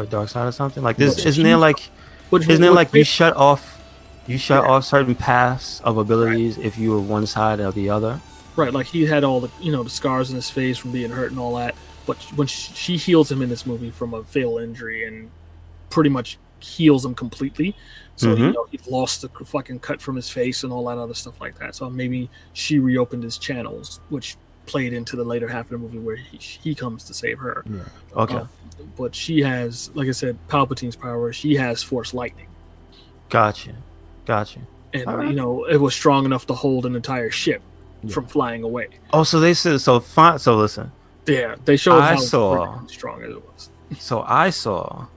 dark side or something. Like this, But isn't there like you shut off certain paths of abilities if you were one side or the other. Right, like he had all the the scars in his face from being hurt and all that. But when she heals him in this movie from a fatal injury and pretty much heals him completely, so he lost the fucking cut from his face and all that other stuff like that. So maybe she reopened his channels, which played into the later half of the movie where he comes to save her. Yeah. Okay. But she has, like I said, Palpatine's power. She has Force Lightning. Gotcha. And Alright. it was strong enough to hold an entire ship from flying away. Oh, so they said so. Fine. So listen. Yeah, they showed I how saw- strong it was. So I saw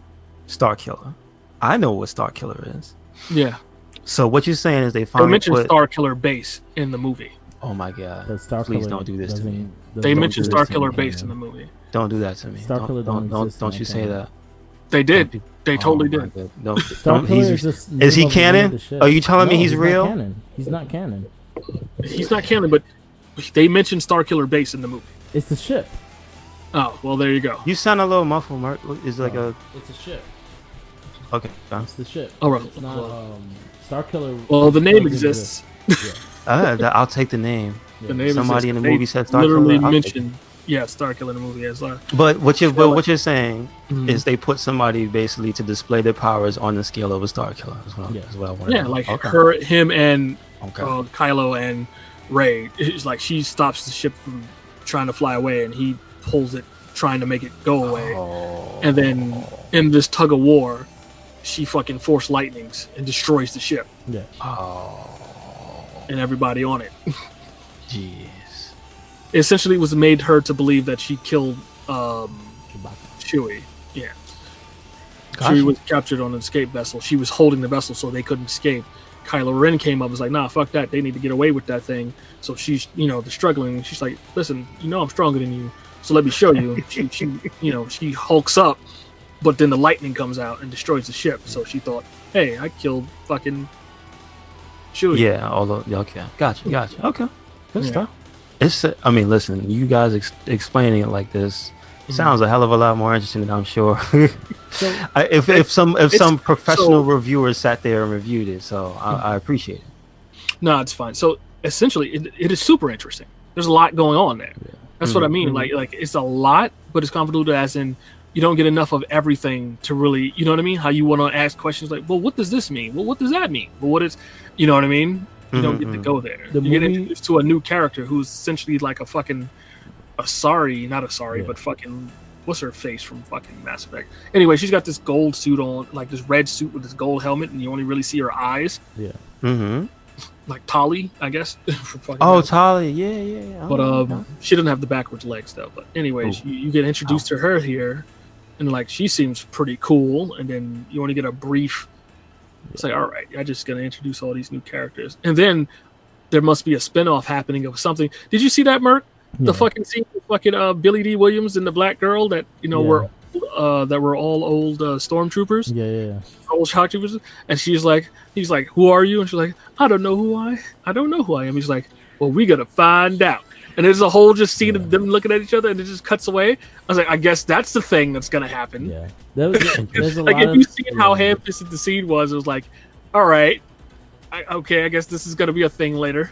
Starkiller. I know what Starkiller is. Yeah, So what you're saying is they they finally mentioned put. Starkiller base in the movie. Oh my god! The Starkiller Please don't do this to me. They Don't mentioned do this to Starkiller me. base in the movie. Don't do that to me. Starkiller don't exist in Don't that you say canon. that. They did. Don't They oh totally my did. God. Don't. Starkiller He's, just is he name of the canon? ship. Are you telling me No, he's real? Not canon. He's not canon. He's not canon, but they mentioned Starkiller base in the movie. It's the ship. Oh, well, there you go. You sound a little muffled, Mark. Is like a It's a ship. okay. Done. It's the ship. All right. It's not Starkiller. Well, the name doesn't exists. I'll take the name. The name Somebody in exists. the movie They said Starkiller. literally I'll take mentioned, Starkiller in the movie as well. But what you're saying Mhm. is they put somebody basically to display their powers on the scale of a Starkiller. Is what I want. Yeah, like okay. him and Okay. Kylo and Rey. It's like she stops the ship from trying to fly away, and he pulls it, trying to make it go away. Oh. And then in this tug of war, she fucking force lightnings and destroys the ship Yeah. Oh. and everybody on it. Jeez. Essentially, it was made her to believe that she killed Chewbacca. Chewie. Yeah, Gotcha. Chewie was captured on an escape vessel. She was holding the vessel so they couldn't escape. Kylo Ren came up and was like, nah, fuck that. They need to get away with that thing. So she's, they're struggling. She's like, listen, I'm stronger than you. So let me show you. She hulks up, but then the lightning comes out and destroys the ship. So she thought, hey, I killed fucking Chewie. Yeah. Okay. Gotcha. Okay. Good Yeah. stuff. I mean, listen. You guys explaining it like this sounds a hell of a lot more interesting than I'm sure. So if some professional so- reviewers sat there and reviewed it, so I appreciate it. No, it's fine. So essentially, it is super interesting. There's a lot going on there. That's what I mean. Like it's a lot, but it's convoluted as in you don't get enough of everything to really, you know what I mean? How you want to ask questions like, well, what does this mean? Well, what does that mean? Well, what is, you know what I mean? You don't get to go there. The You get movie- introduced to a new character who's essentially like not Asari, but fucking, what's her face from fucking Mass Effect? Anyway, she's got this gold suit on, like this red suit with this gold helmet, and you only really see her eyes. yeah. Mm-hmm. Like Tali, I guess. from fucking Oh, Mass Effect. Tali. Yeah. But Oh, she doesn't have the backwards legs though. But anyways, you get introduced to her here, and like she seems pretty cool. And then you only get a brief. It's like, all right, I'm just gonna introduce all these new characters, and then there must be a spinoff happening of something. Did you see that, Merc? The fucking scene with fucking Billy D. Williams and the black girl that were all old stormtroopers, Yeah. old shock troopers, and he's like, who are you? And she's like, I don't know who I am. He's like, well, we gotta find out. And there's a whole just scene of them looking at each other, and it just cuts away. I was like, I guess that's the thing that's gonna happen. Yeah. There's a Like lot if of, you seen how ham-fisted the scene was, it was like, all right, I guess this is gonna be a thing later.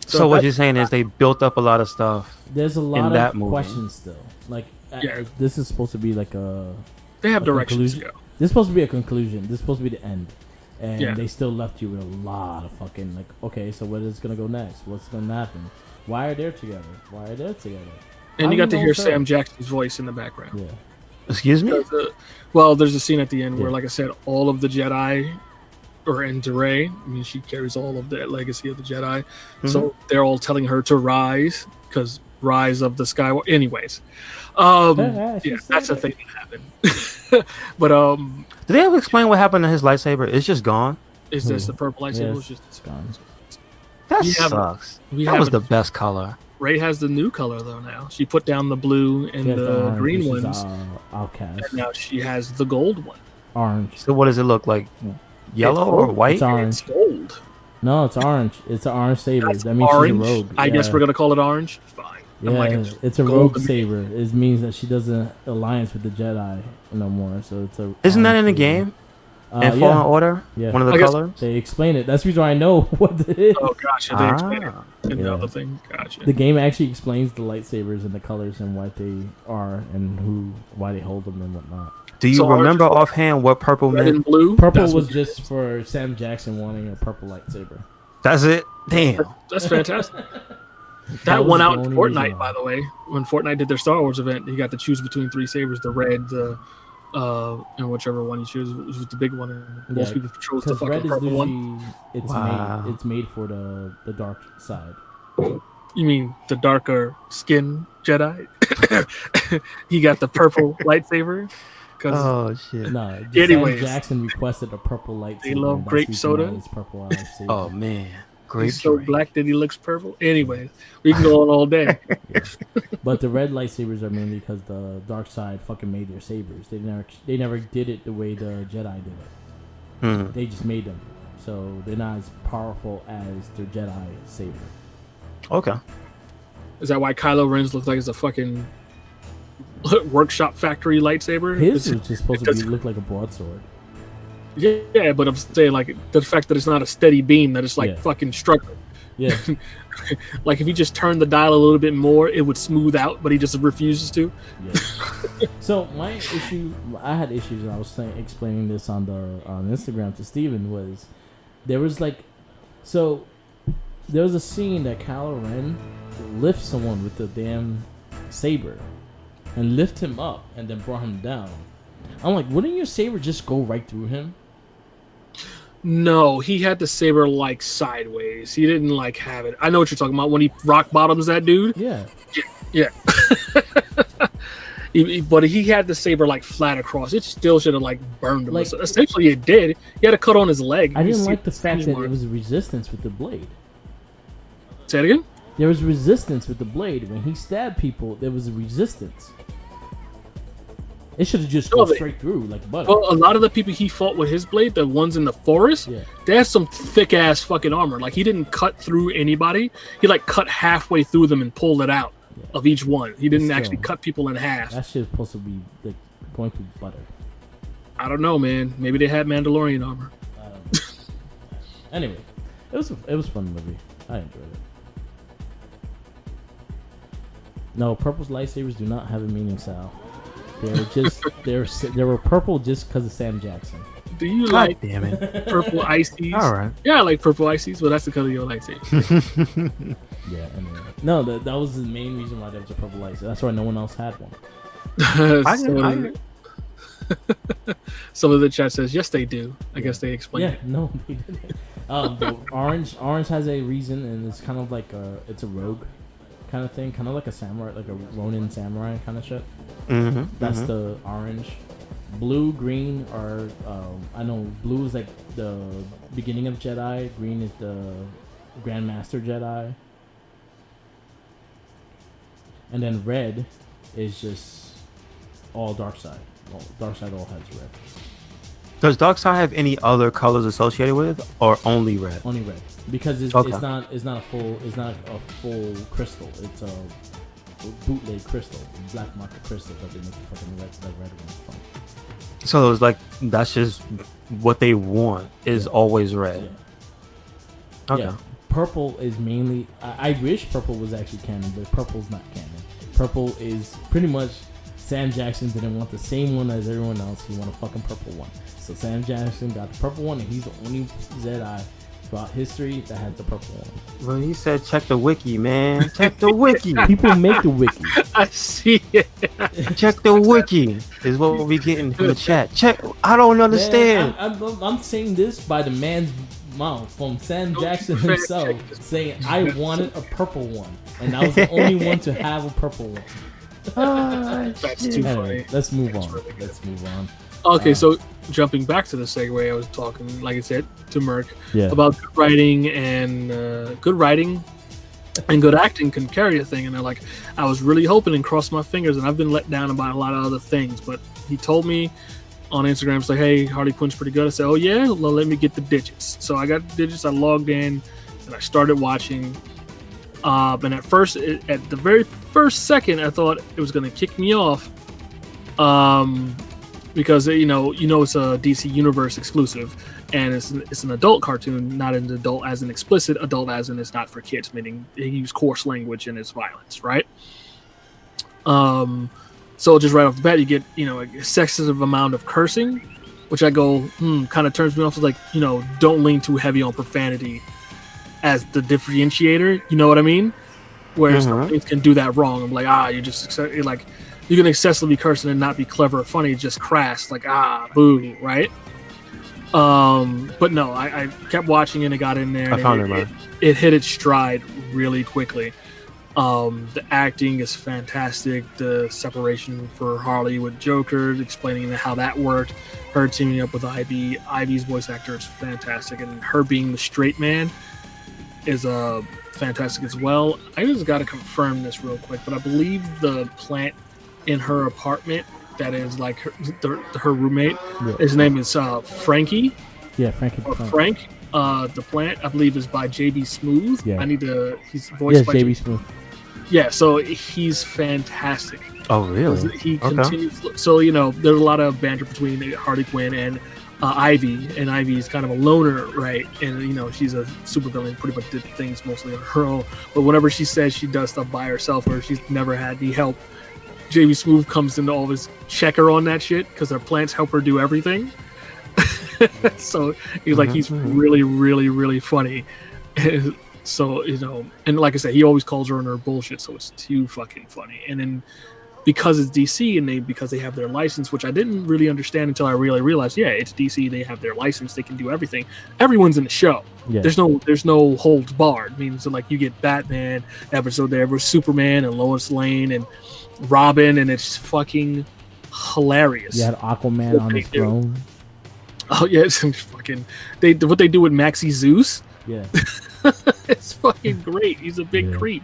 So what you're saying is they built up a lot of stuff. There's a in lot that of movie. questions still. Like, Yeah. this is supposed to be like They have a directions to conclusion. go. This is supposed to be a conclusion. This is supposed to be the end. And Yeah. they still left you with a lot of fucking, like, okay, so what is going to go next? What's going to happen? Why are they together? And How you got do to know hear it's her? Sam Jackson's voice in the background. Yeah. Excuse me. Well, there's a scene at the end where, Yeah. like I said, all of the Jedi are into Rey. I mean, she carries all of that legacy of the Jedi. So they're all telling her to rise, because rise of the Skywalker. Anyways, she that's said a thing that happened. But Did they ever explain what happened to his lightsaber? It's just gone. is this the purple lightsaber? Yes. It's just It's gone. That We haven't- sucks. we That was haven't- the best color. Rey has the new color though now. She put down the blue and She has the orange, green which is, ones, outcast. and now she has the gold one. Orange. So what does it look like? Yellow or white? It's orange. It's gold. No, it's orange. It's an orange saber. That's That means orange. she's a rogue. I guess Yeah. we're gonna call it orange. Fine. I'm like, it's a golden rogue saber. It means that she doesn't alliance with the Jedi no more. So it's a. Isn't that in the saber. game? And Fallen Order? Yeah. One of the I guess- colors? They explain it. That's the reason why I know what it is. Oh, gotcha. They explain it in the Yeah. other thing. Gotcha. The game actually explains the lightsabers and the colors and what they are and why they hold them and whatnot. Do you So remember ours- offhand what purple Red meant? and blue. Purple that's was what- just for Sam Jackson wanting a purple lightsaber. That's it? Damn. That's fantastic. That That was won the out in only Fortnite, reason by why. the way. When Fortnite did their Star Wars event, you got to choose between 3 sabers: the red, and whichever one you choose was the big one. And most Yeah, people chose the Because red fucking is purple one. usually Wow. it's made for the dark side. You mean the darker skin Jedi? He got the purple lightsaber. Because Oh, shit. No, Anyways. Sam Jackson requested a purple lightsaber. They love and that's grape the reason why soda. It's purple lightsaber. Oh, man. Great he's so drink. black that he looks purple. Anyways, we can go on all day. But the red lightsabers are mainly because the dark side fucking made their sabers. They never did it the way the Jedi did it. Hmm. They just made them, so they're not as powerful as their Jedi saber. Okay. Is that why Kylo Ren's looks like it's a fucking workshop factory lightsaber? His It's- was just supposed to look like a broadsword. Yeah, but I'm saying like the fact that it's not a steady beam, that it's like Yeah. fucking struggling. Yeah, Like if he just turned the dial a little bit more, it would smooth out, but he just refuses to. yeah. So my issue, I had issues, and I was explaining this on Instagram to Steven, was there was a scene that Kylo Ren lifts someone with the damn saber and lift him up and then brought him down. I'm like, wouldn't your saber just go right through him? No, he had the saber like sideways. He didn't like have it. I know what you're talking about when he rock bottoms that dude. Yeah. Yeah. But he had the saber like flat across. It still should have like burned him. Like- So essentially, it did. He had a cut on his leg. I You didn't see like the fact that mark. it was resistance with the blade. Say it again. There was resistance with the blade. When he stabbed people, there was a resistance. It should have just No, gone they- straight through like butter. Well, a lot of the people he fought with his blade, the ones in the forest, Yeah. they had some thick ass fucking armor. Like he didn't cut through anybody. He like cut halfway through them and pulled it out of each one. He didn't Still. actually cut people in half. That shit is supposed to be like going through butter. I don't know, man. Maybe they had Mandalorian armor. Anyway, it was a fun movie. I enjoyed it. No, purple's lightsabers do not have a meaning, Sal. They're just they were purple just because of Sam Jackson. Do you God like damn it. purple ices? All right. Yeah, I like purple ices, but that's the color of your lightsaber. Yeah, anyway. No, that was the main reason why there was a purple lightsaber. That's why no one else had one. Some of the chat says yes, they do. I guess they explained Yeah, it. no, they didn't. The orange has a reason, and it's kind of like it's a rogue kind of thing, kind of like a samurai, like a Ronin samurai kind of shit. Mm-hmm. That's the orange. Blue, green are I know blue is like the beginning of Jedi. Green is the Grandmaster Jedi, and then red is just all dark side. Well, dark side all has red. Does Darkseid have any other colors associated with it, or only red? Only red because it's Okay. it's not a full crystal. It's a bootleg crystal, black market crystal that they make the fucking red ones from. So it's like that's just what they want is always red. Yeah. Okay. Yeah. Purple is mainly. I wish purple was actually canon, but purple's not canon. Purple is pretty much Sam Jackson didn't want the same one as everyone else. He wanted a fucking purple one. So Sam Jackson got the purple one, and he's the only Jedi throughout history that has the purple one. Well, he said, check the wiki, man. Check the wiki. People make the wiki. I see it. Check the wiki is what we getting from the chat. Check. I don't understand. Man, I'm saying this by the man's mouth from Sam Jackson fact himself, check this. saying I wanted a purple one, and I was the only one to have a purple one. That's too Anyway, funny. let's move on. really good. Let's move on. Okay, so jumping back to the segue, I was talking, like I said, to Merc Yeah. about good writing and good acting can carry a thing. And they're like, I was really hoping and crossed my fingers, and I've been let down about a lot of other things. But he told me on Instagram, it's like, hey, Harley Quinn's pretty good. I said, oh yeah, well, let me get the digits. So I got the digits. I logged in and I started watching. And at first, at the very first second, I thought it was going to kick me off, because it's a DC Universe exclusive, and it's an adult cartoon, not an adult as an explicit adult, as in it's not for kids, meaning they use coarse language and it's violence, right? So just right off the bat, you get a excessive amount of cursing, which I go, kind of turns me off. It's like, don't lean too heavy on profanity as the differentiator. You know what I mean? Whereas some things can do that wrong. I'm like, you're like, you can excessively curse and not be clever or funny, just crass, like, boo, right? But no, I kept watching it and it got in there. I found it, man. It hit its stride really quickly. The acting is fantastic. The separation for Harley with Joker, explaining how that worked. Her teaming up with Ivy. Ivy's voice actor is fantastic, and her being the straight man is fantastic as well. I just got to confirm this real quick, but I believe the plant in her apartment that is like her roommate. Yeah. His name is Frankie. Yeah, Frankie. Frank. The plant, I believe, is by JB Smooth. Yeah. He's voiced by JB Smooth. Yeah, so he's fantastic. Oh, really? He continues. So there's a lot of banter between Harley Quinn and Ivy, and Ivy is kind of a loner, right? And she's a supervillain, pretty much did things mostly on her own. But whenever she says she does stuff by herself, or she's never had any help, JB Smooth comes in to always check her on that shit because her plants help her do everything. So he's like, he's really, really, really funny. So and like I said, he always calls her on her bullshit, so it's too fucking funny. And then because it's DC and because they have their license, which I didn't really understand until I really realized, it's DC, they have their license, they can do everything. Everyone's in the show. Yeah. There's no holds barred. I mean, so like you get Batman episode there with Superman and Lois Lane and Robin, and it's fucking hilarious. You had Aquaman on his throne. Oh yeah, it's fucking what they do with Maxie Zeus. Yeah. It's fucking great. He's a big creep.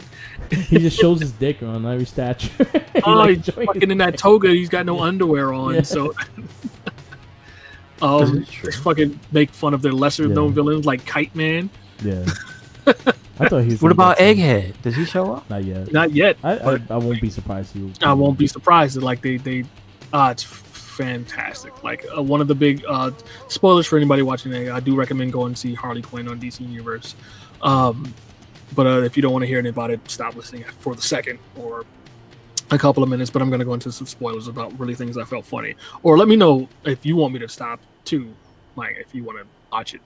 He just shows his dick on every statue. He's fucking in that toga. He's got no underwear on. Yeah. So, just fucking make fun of their lesser known villains like Kite Man. Yeah. I thought he was. What about Egghead? Does he show up? Not yet. Not yet. I won't be surprised. I won't be surprised. Like they it's fantastic. Like one of the big spoilers for anybody watching it, I do recommend going and see Harley Quinn on DC Universe. But if you don't want to hear anything about it, stop listening for the second or a couple of minutes. But I'm going to go into some spoilers about really things I felt funny. Or let me know if you want me to stop too, Mike, if you want to watch it.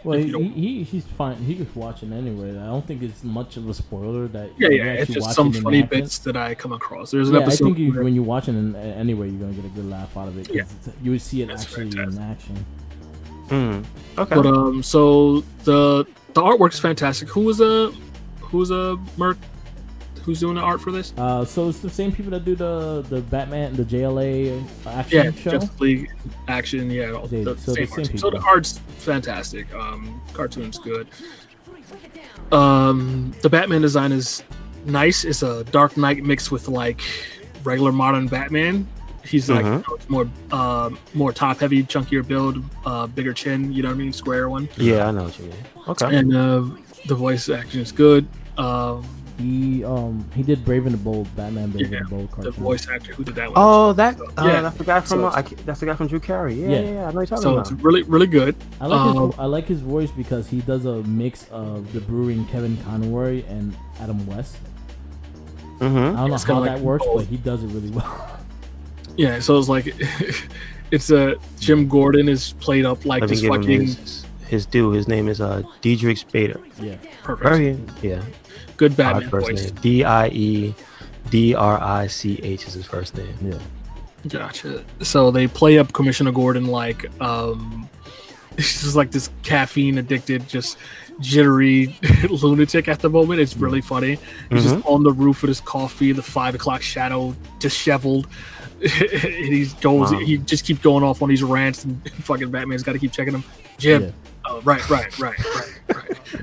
Well, he's fine. He could watch it anyway. I don't think it's much of a spoiler that. Yeah. It's just some funny bits that I come across. There's an episode. I think when you watch it anyway, you're gonna get a good laugh out of it. Yeah. You would see it actually in action. Okay. But so the artwork's fantastic. Who's Merc? Who's doing the art for this? So it's the same people that do the Batman, the JLA action show. Justice League action. Yeah, the same art. So the art's fantastic. Cartoon's good. The Batman design is nice. It's a Dark Knight mixed with like regular modern Batman. He's like more top heavy, chunkier build, bigger chin. You know what I mean? Square one. Yeah, I know what you mean. Okay. And the voice acting is good. He did Brave and the Bold, Batman Brave and the Bold cartoon. The voice actor who did that one. Oh, that's the guy from that's the guy from Drew Carey. Yeah, I know you're talking about. So it's really, really good. I like his voice because he does a mix of the Brewing Kevin Conroy and Adam West. I don't know how that works, but he does it really well. Yeah, so it's like Jim Gordon is played up like this fucking his dude. His name is Diedrich Bader. Yeah, perfect. Yeah. Good Batman first voice. Name. DIEDRICH is his first name. Yeah. Gotcha. So they play up Commissioner Gordon like he's just like this caffeine addicted, just jittery lunatic at the moment. It's really funny. He's just on the roof with his coffee, the 5 o'clock shadow, disheveled. And he just keeps going off on these rants, and fucking Batman's got to keep checking him. Jim. Yeah. Oh, right.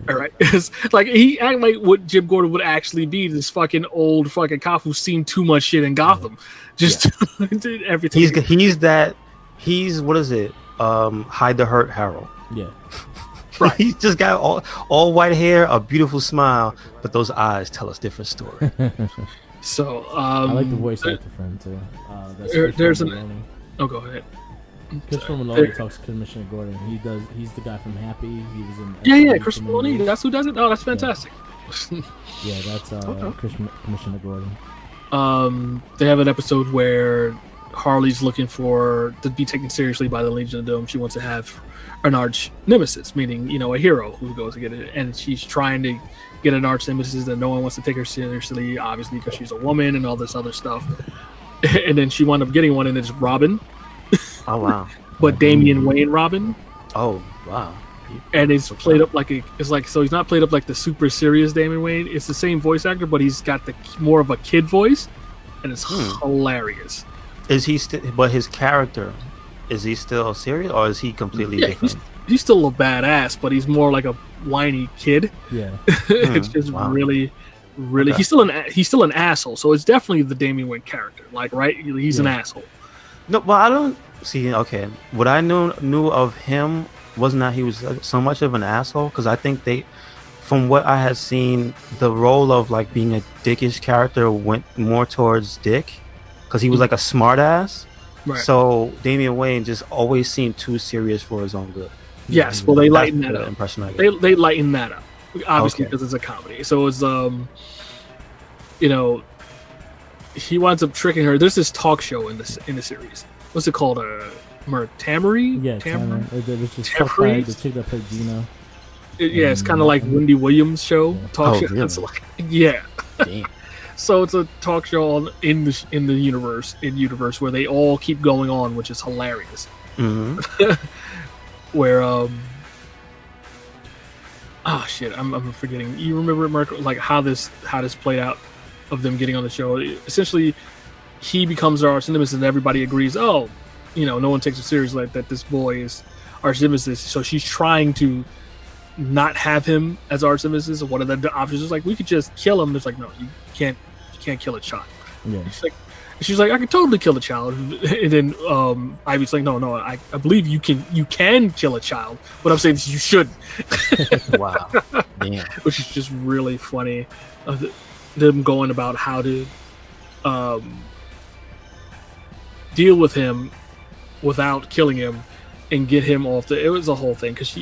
All right. It's like he act like what Jim Gordon would actually be, this fucking old fucking cop who's seen too much shit in Gotham. Just did everything. He's what is it? Hide the Hurt Harold. Yeah. Right. He's just got all white hair, a beautiful smile, but those eyes tell us different story. So I like the voice actor for him too. There's an. Oh, go ahead. Christopher Maloney talks to Commissioner Gordon. He's the guy from Happy. He was in. Yeah, Christopher Maloney. That's who does it. Oh, that's fantastic. Yeah, that's Commissioner Gordon. They have an episode where Harley's looking to be taken seriously by the Legion of Doom. She wants to have an arch nemesis, meaning a hero who goes to get it, and she's trying to get an arch nemesis that no one wants to take her seriously, obviously because she's a woman and all this other stuff. And then she wound up getting one, and it's Robin. Oh wow! But Damian Wayne Robin. Oh wow! And it's played up so he's not played up like the super serious Damian Wayne. It's the same voice actor, but he's got the more of a kid voice, and it's hilarious. Is he but his character, is he still serious or is he completely different? He's still a badass, but he's more like a whiny kid. Yeah. It's just really Okay. he's still an asshole. So it's definitely the Damian Wayne character. Like, right? He's an asshole. No, well, I don't see. Okay, what I knew of him wasn't that he was so much of an asshole, because I think from what I had seen, the role of like being a dickish character went more towards Dick, because he was like a smart ass. Right. So Damian Wayne just always seemed too serious for his own good. Yes, well, they lighten that the up. Impression I get. They lighten that up, obviously, Okay. because it's a comedy. So it's he winds up tricking her. There's this talk show in the series. What's it called? Tamari? Yeah, Tamara. It was just Tamari? the chick that played Gina. It's kind of like Wendy Williams' show. Talk show. Really? It's like, yeah. Damn. So it's a talk show in the universe where they all keep going on, which is hilarious. Mm-hmm. Where I'm forgetting. You remember it, Mark? Like how this played out of them getting on the show. Essentially, he becomes our arch nemesis, and everybody agrees. Oh, no one takes it seriously like that. This boy is arch nemesis, so she's trying to not have him as arch nemesis. One of the options is like, we could just kill him. It's like, no, you can't kill a child. Yeah. She's like, I could totally kill a child. And then Ivy's like, no, I believe you can kill a child. But I'm saying is you shouldn't. Wow. Damn. Which is just really funny. Them going about how to deal with him without killing him and get him off it was a whole thing, because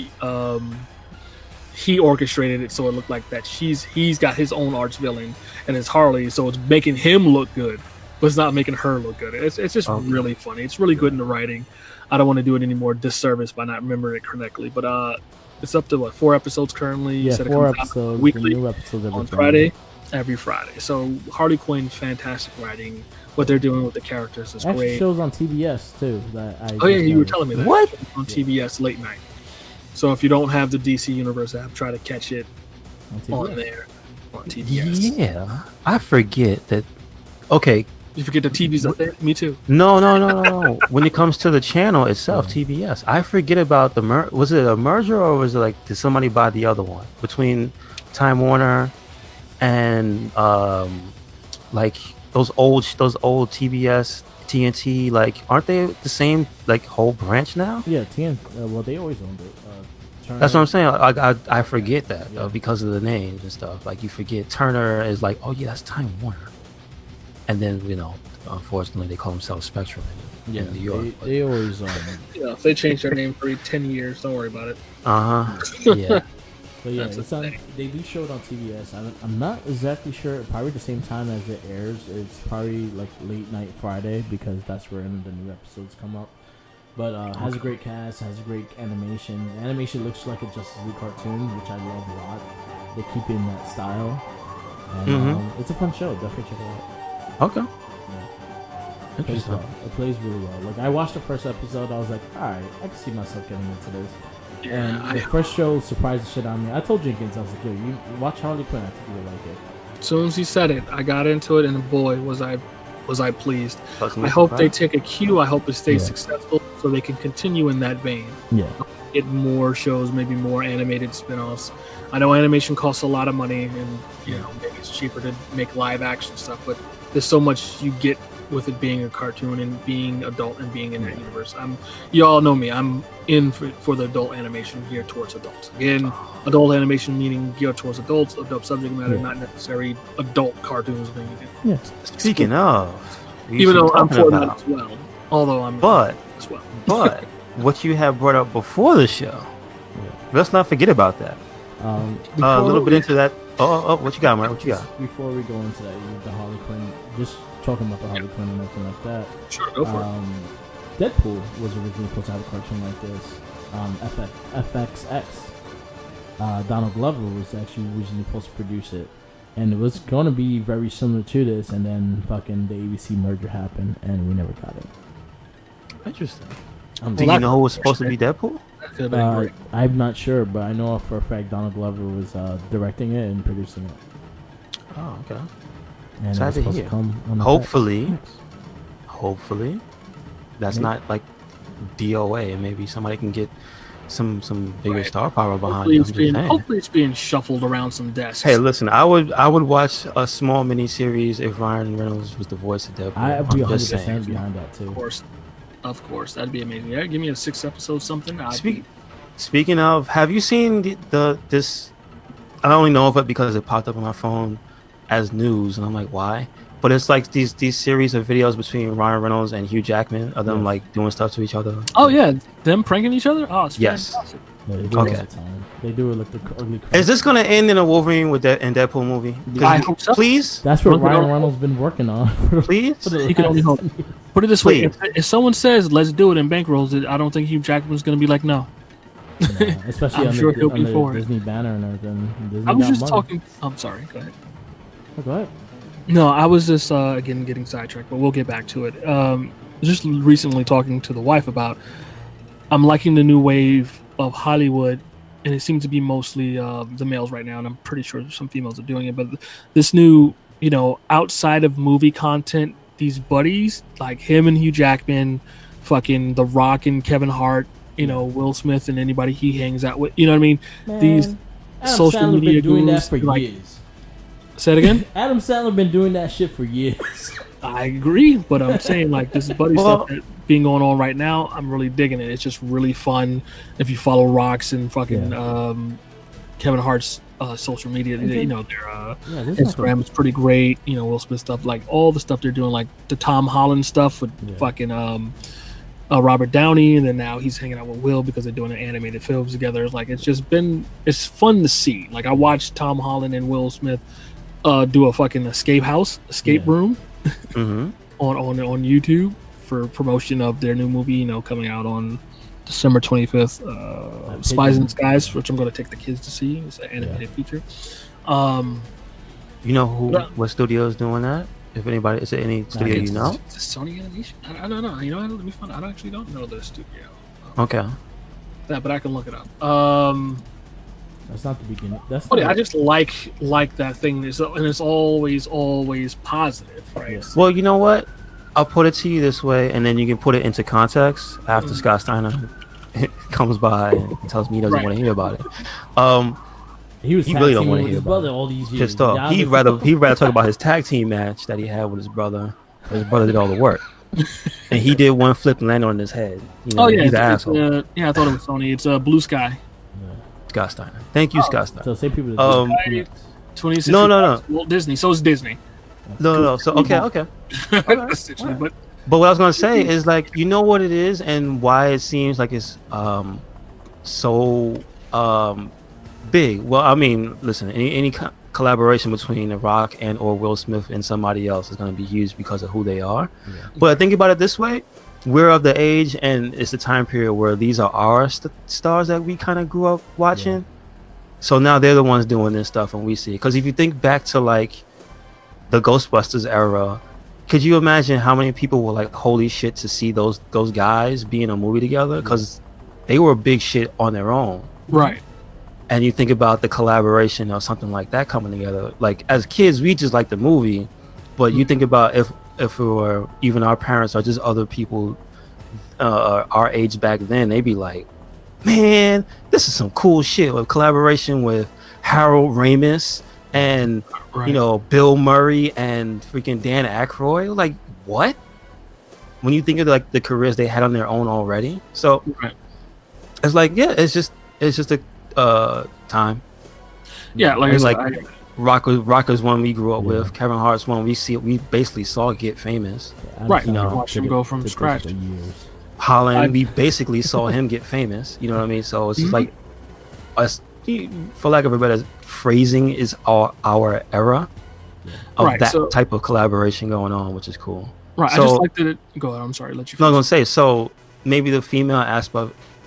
he orchestrated it so it looked like that he's got his own arch villain and it's Harley, so it's making him look good, but it's not making her look good. It's just really funny. It's really good in the writing. I don't want to do it any more disservice by not remembering it correctly, but it's up to 4 episodes currently. Yeah, Said it 4 comes out episodes. weekly New episodes every Friday. So Harley Quinn, fantastic writing. What they're doing with the characters is Actually, great. shows on TBS too. You were telling me that. What? On TBS late night. So if you don't have the DC Universe app, try to catch it on there on TBS. Yeah, I forget that. Okay. You forget the TV's up there? Me too. No. When it comes to the channel itself, TBS, I forget about the was it a merger, or was it like, did somebody buy the other one between Time Warner and like those old TBS, TNT? Like, aren't they the same like whole branch now? Yeah, TNT. Well, they always owned it. That's what I'm saying. I forget that because of the names and stuff. Like, you forget Turner is like, oh yeah, that's Time Warner. And then, unfortunately, they call themselves Spectrum in New York. They always if they change their name for 10 years, don't worry about it. Yeah. But yeah, they do show it on TBS. I'm not exactly sure. Probably the same time as it airs. It's probably like late night Friday, because that's when the new episodes come up. But has a great cast, has a great animation. The animation looks like a Justice League cartoon, which I love a lot. They keep in that style. And it's a fun show. Definitely check it out. Okay. Yeah. It plays really well. Like, I watched the first episode, I was like, alright, I can see myself getting into this. And the first show surprised the shit out of me. I told Jenkins, I was like, yo, you watch Harley Quinn, I think you would like it. As soon as he said it, I got into it, and boy, was I pleased. I hope they take a cue. I hope it stays successful, so they can continue in that vein. Yeah. Get more shows, maybe more animated spin-offs. I know animation costs a lot of money, and maybe it's cheaper to make live action stuff, but there's so much you get with it being a cartoon and being adult and being in that universe. You all know me. I'm in for the adult animation geared towards adults. Again, adult animation meaning geared towards adults, adult subject matter, not necessarily adult cartoons. Yeah. Speaking of, even though I'm for that as well. Although I'm as well. But what you have brought up before the show, let's not forget about that. A little bit into that. Oh, what you got, man? What you got? Before we go into that, the Harley Quinn, just talking about the Harley Quinn and everything like that. Sure, go for it. Deadpool was originally supposed to have a cartoon like this. FXX. Donald Glover was actually originally supposed to produce it. And it was going to be very similar to this, and then fucking the ABC merger happened, and we never got it. Interesting. Do you know who was supposed to be Deadpool? I'm not sure, but I know for a fact Donald Glover was directing it and producing it. Oh, okay. And Sad to hear. Hopefully, that's not like DOA, and maybe somebody can get some bigger star power behind it. Hopefully, it's being shuffled around some desks. Hey, listen, I would watch a small miniseries if Ryan Reynolds was the voice of Deadpool. I'd be 100% behind that too. Of course, that'd be amazing. Yeah, give me a 6 episode something. Speaking of, have you seen this? I only know of it because it popped up on my phone as news, and I'm like, why? But it's like these series of videos between Ryan Reynolds and Hugh Jackman of them like doing stuff to each other. Oh yeah, them pranking each other. Oh, it's fantastic. Yeah, they do it all the time. They do it like the ugly. Is this gonna end in a Wolverine with that in Deadpool movie? I hope so. Please. That's what Ryan Reynolds been working on. Please. You can only hope. Put it this way: if someone says "Let's do it" and bankrolls it, I don't think Hugh Jackman's gonna be like, no. Especially on the Disney banner and everything. I was just talking. I'm sorry. Go ahead. Go ahead. No, I was just again getting sidetracked, but we'll get back to it. Just recently talking to the wife about I'm liking the new wave of Hollywood, and it seems to be mostly the males right now, and I'm pretty sure some females are doing it. But this new, outside of movie content, these buddies like him and Hugh Jackman, fucking The Rock and Kevin Hart, Will Smith and anybody he hangs out with. You know what I mean? Man, these Adam social Sandler media been doing gurus, that for years. Say it again. Adam Sandler been doing that shit for years. I agree, but I'm saying like this buddy stuff that being going on right now. I'm really digging it. It's just really fun. If you follow Rocks and fucking Kevin Hart's social media, their Instagram is pretty great. Will Smith stuff, like all the stuff they're doing, like the Tom Holland stuff with fucking Robert Downey, and then now he's hanging out with Will because they're doing an animated films together. It's like it's fun to see. Like I watched Tom Holland and Will Smith do a fucking escape room on YouTube for promotion of their new movie, coming out on December 25th, Spies in Disguise, which I'm going to take the kids to see. It's an animated feature. You know what studio is doing that? If anybody, is it any studio you know? Is it Sony Animation? I don't know. Let me find out. I actually don't know the studio. Okay. But I can look it up. That's not the beginning. I just like that thing, and it's always positive, right? Yes. Well, you know what? I'll put it to you this way, and then you can put it into context after Scott Steiner comes by and tells me he doesn't want to hear about it. He really don't want to hear about it. All these years. Pissed off. He'd rather talk about his tag team match that he had with his brother. His brother did all the work, and he did one flip and landed on his head. He's an asshole. I thought it was Sony. It's Blue Sky. Scott Steiner. Thank you, Scott Steiner. So say people. 2016. No. Walt Disney. So is Disney. No. So okay. But what I was gonna say is like, you know what it is and why it seems like it's so big. Well, I mean, listen, any collaboration between The Rock and or Will Smith and somebody else is gonna be huge because of who they are. Yeah. But think about it this way: we're of the age, and it's the time period where these are our stars that we kind of grew up watching. Yeah. So now they're the ones doing this stuff, and we see it. Because if you think back to like the Ghostbusters era, could you imagine how many people were like, holy shit, to see those guys be in a movie together? Because they were big shit on their own. Right. And you think about the collaboration or something like that coming together. Like as kids, we just like the movie, but you think about if it were even our parents or just other people our age back then, they'd be like, man, this is some cool shit with collaboration with Harold Ramis and Bill Murray and freaking Dan Aykroyd. Like, what? When you think of like the careers they had on their own already, so Right. it's like, yeah, it's just a time. Yeah, like I I mean, said, like Rocker's one we grew up Yeah. with. Kevin Hart's one we basically saw get famous. Right, you know, watch him go from scratch. For years. Holland, we basically saw him get famous. You know what I mean? So it's just like us, for lack of a better phrasing, is our era of Right, that so- type of collaboration going on, which is cool. Right, I So- just like that it. Go ahead. I'm sorry. Let you. No, I was Finish. gonna say, so maybe the female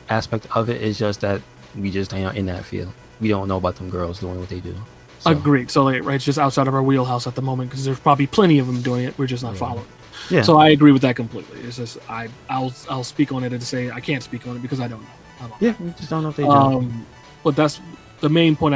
aspect of it is just that we just ain't in that field. We don't know about them girls doing what they do. So, Agreed. So like, right, it's just outside of our wheelhouse at the moment because there's probably plenty of them doing it. We're just not following. yeah. So I agree with that completely. It's just I'll speak on it and say I can't speak on it because I don't know. yeah, we just don't know if they do. But that's the main point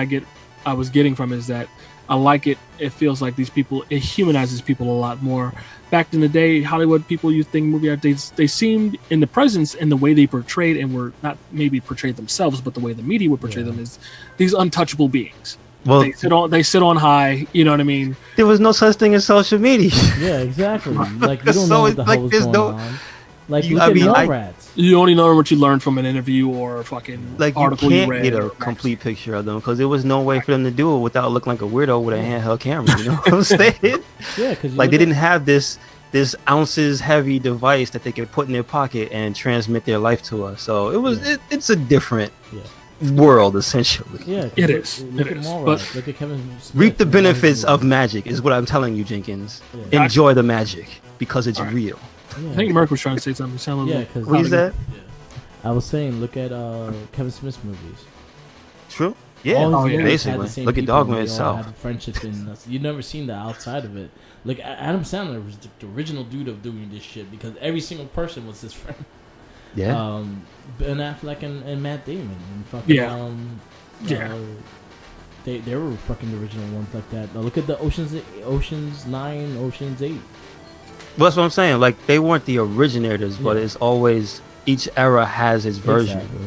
I was getting from is that I like it. It feels like these people, it humanizes people a lot more. Back in the day, Hollywood people, you think movie art, they seemed in the presence and the way they portrayed and were not maybe portrayed themselves, but the way the media would portray them is these untouchable beings. Well, They sit on high. You know what I mean? there was no such thing as social media. Yeah, exactly. Like you don't So know what it's the like hell was there's going no- on. Like You- look I at mean, Mallrats. You only know what you learned from an interview or a fucking Like, you article can't read. get a or complete picture of them because there was no way for them to do it without looking like a weirdo with a handheld camera. You know what I'm saying? Yeah, because Like, they didn't have this ounces heavy device that they could put in their pocket and transmit their life to us. So it was it's a different world essentially. Yeah, It is. Look It at is. Mallrats. But- Look at Kevin Smith. Reap the and benefits Harley of magic is what I'm telling you, Jenkins. Yeah. Enjoy the magic because it's All right. real. Quinn. I think Merc was trying to say something. Sound a Yeah, little- because What is that? I was saying, look at Kevin Smith's movies. True. Yeah. All his yeah. movies had Basically. the same Look at people, Dogma they all itself. had friendship and you've never seen the outside of it. Like Adam Sandler was the original dude of doing this shit because every single person was his friend. Yeah. Ben Affleck and Matt Damon and fucking Yeah. They were fucking the original ones like that. Now look at the Ocean's 9, Ocean's 8. Well, that's what I'm saying. Like, they weren't the originators, but Yeah. it's always each era has its version. Exactly.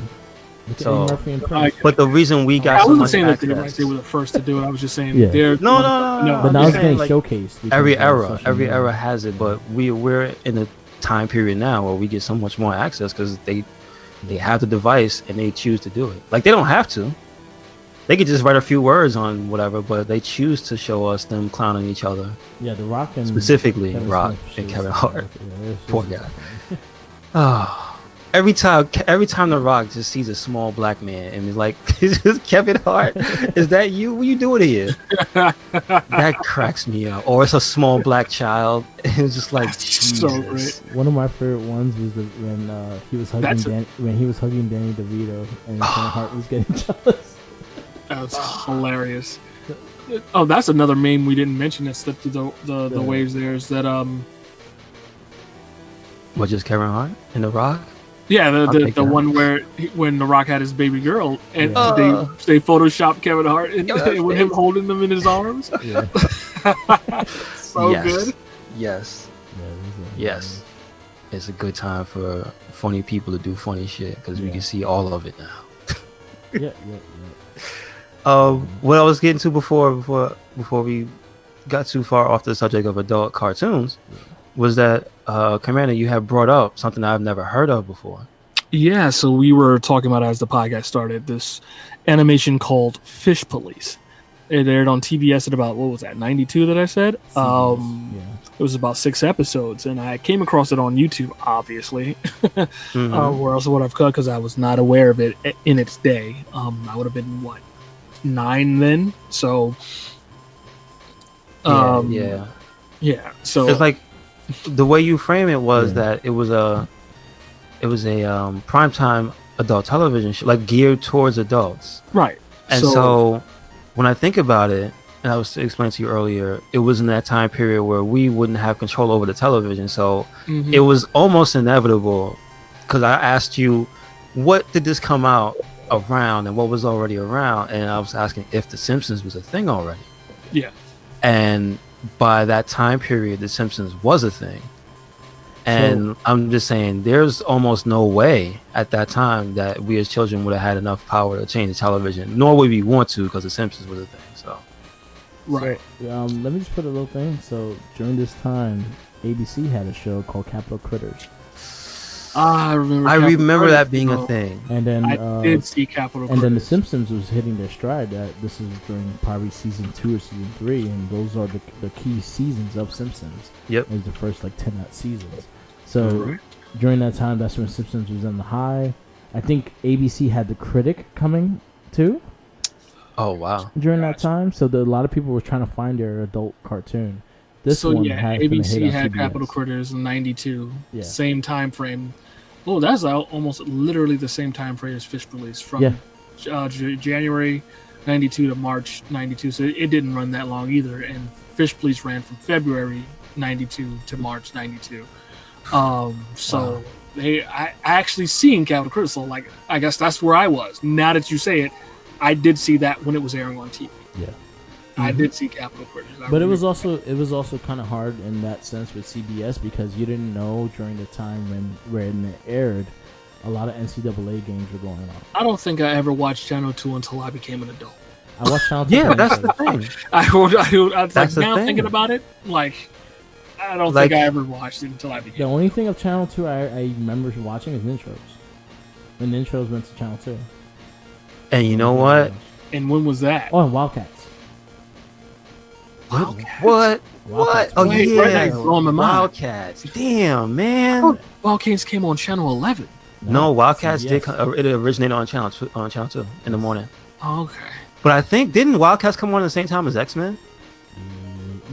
Look So- at Eddie Murphy and Prince. But the reason we got I so wasn't much saying that access, they were the first to do it. I was just saying Yeah. they're No. But I'm now just it's saying, getting like, showcased. because every of era, social every media. era has it, but we're in a time period now where we get so much more access because they have the device and they choose to do it. Like, they don't have to. They could just write a few words on whatever, but they choose to show us them clowning each other. Yeah, The Rock and Specifically, Kevin Rock Smith and shows Kevin that. Hart. Yeah, it's Poor just- guy. Oh, every time The Rock just sees a small black man and he's like, "Is this Kevin Hart? Is that you? What you doing here?" That cracks me up. Or it's a small black child. It's just like, Jesus. so great. One of my favorite ones was when he was hugging Danny DeVito and Kevin Hart was getting jealous. That was hilarious. Oh, that's another meme we didn't mention that slipped through the waves. There is that What, just Kevin Hart and The Rock? yeah I'll the take that. one where when The Rock had his baby girl and Yeah. they photoshopped Kevin Hart and Yeah, with him holding them in his arms. Yeah. So Yes. good. Yes. Yeah, it was a- Yes. It's a good time for funny people to do funny shit because we Yeah. can see all of it now. Yeah. What I was getting to before we got too far off the subject of adult cartoons was that Commander, you have brought up something I've never heard of before. Yeah, so we were talking about as the podcast started this animation called Fish Police. It aired on TBS at about, what was that, 92 that I said? Yeah. It was about 6 episodes, and I came across it on YouTube, obviously. Mhm. Where else would I've cut? Because I was not aware of it in its day. I would have been, 9 then? So, Yeah. So It's like the way you frame it was Yeah. that it was a primetime adult television show, like geared towards adults. right. And so when I think about it, and I was explaining to you earlier, it was in that time period where we wouldn't have control over the television. So Mhm. it was almost inevitable, because I asked you, what did this come out around and what was already around? And I was asking if The Simpsons was a thing already. Yeah. And by that time period, The Simpsons was a thing. And I'm just saying, there's almost no way at that time that we as children would have had enough power to change the television, nor would we want to, because The Simpsons was a thing. So Right. So, let me just put a little thing. So during this time, ABC had a show called Capital Critters, I remember. I Capital remember Critters, that being though. a thing. and then I did see Capital and Critters. then The Simpsons was hitting their stride. This is during probably season 2 or season 3, and those are the key seasons of Simpsons. Yep. It was the first like 10 seasons. So Right. during that time, that's when Simpsons was on the high. I think ABC had The Critic coming too Oh wow. during that time. So a lot of people were trying to find their adult cartoon. This So one yeah, had been a ABC hit on had CBS. Capital Critters in '92. Yeah. Same time frame. Oh, that's almost literally the same time frame as Fish Release from Yeah. January '92 to March '92. So it didn't run that long either. And Fish Police ran from February '92 to March '92. So I actually seen Capital Critters. So like, I guess that's where I was. Now that you say it, I did see that when it was airing on TV. Yeah. I did see Capital Critters. But it was also kind of hard in that sense with CBS because you didn't know during the time when it aired, a lot of NCAA games were going on. I don't think I ever watched Channel 2 until I became an adult. I watched Channel 2. Yeah, for that's instance. the thing. I was That's like, the now thing. thinking about it, like, I don't Like- think I ever watched it until I The became. only thing of Channel 2 I remember watching is Nintros. When Nintros went to Channel 2. And you know what? And when was that? Oh, and Wildcats. What? Wildcats. Oh Right, yeah, right now you're blowing my mind. Wildcats. Damn, man. Wildcats came on Channel 11. No, Wildcats CBS. did. It originated on Channel 2 in the morning. Okay. But I think didn't Wildcats come on at the same time as X-Men,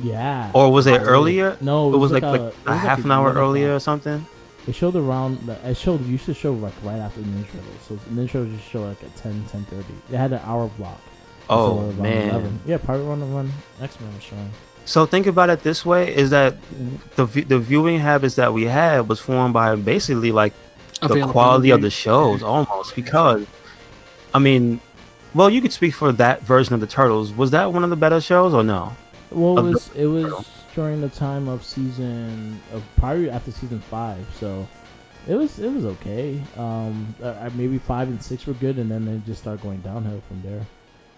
Yeah. or was it earlier? No, It was like it a was half an hour 11 earlier or o'clock. something. It showed around. It used to show like right after the Ninja Turtles. So Ninja Turtles used to show like at 10:30. It had an hour block. Oh So around man. 11. Yeah, probably around the one X-Men was showing. So think about it this way: is that the viewing habits that we had was formed by basically like the quality of the shows, almost. Because, I mean, well, you could speak for that version of the Turtles. Was that one of the better shows or no? Well, Of it was during the time of probably after season 5, so it was okay. Maybe 5 and 6 were good, and then they just start going downhill from there.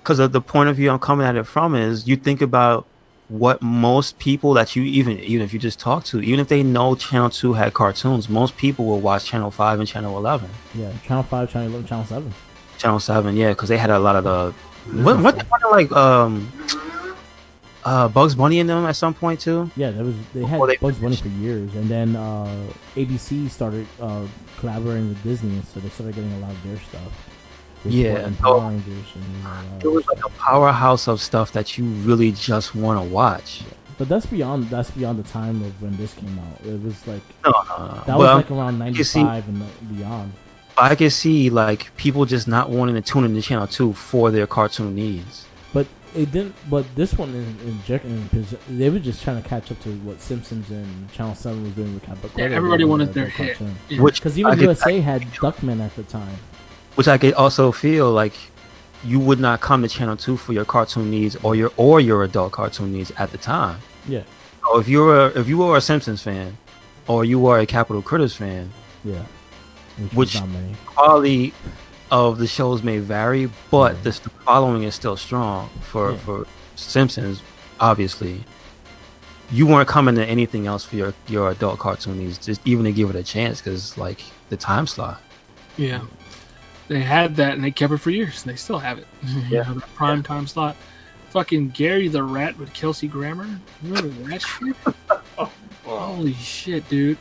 Because the point of view I'm coming at it from is you think about what most people that you even if you just talk to, even if they know Channel 2 had cartoons, most people will watch Channel 5 and Channel 11. Yeah, Channel 5, Channel 11, Channel 7. Channel 7, yeah, because they had a lot of the what like Bugs Bunny in them at some point too. Yeah, they had Before they Bugs Bunny for years, and then ABC started collaborating with Disney, so they started getting a lot of their stuff. With Yeah, and oh. Power Rangers and It was like a powerhouse of stuff that you really just want to watch. but that's beyond the time of when this came out. It was like No. that was like around 95 and beyond. I can see like people just not wanting to tune into Channel 2 for their cartoon needs. But it didn't. But this one they were just trying to catch up to what Simpsons and Channel 7 was doing with Capital Yeah, Critters. everybody They wanted wanted their a hit. cartoon. Yeah. Which Because I even could- USA had Duckman at the time. Which I could also feel like you would not come to Channel 2 for your cartoon needs or your adult cartoon needs at the time. Yeah, So if you were a Simpsons fan or you were a Capital Critters fan, yeah. Which- was not many. quality of the shows may vary, but the following is still strong for Simpsons. Obviously, you weren't coming to anything else for your adult cartoon needs, just even to give it a chance, because like the time slot. Yeah. They had that and they kept it for years and they still have it. Yeah. The prime time slot. Fucking Gary the Rat with Kelsey Grammer. Remember that shit? Holy shit, dude.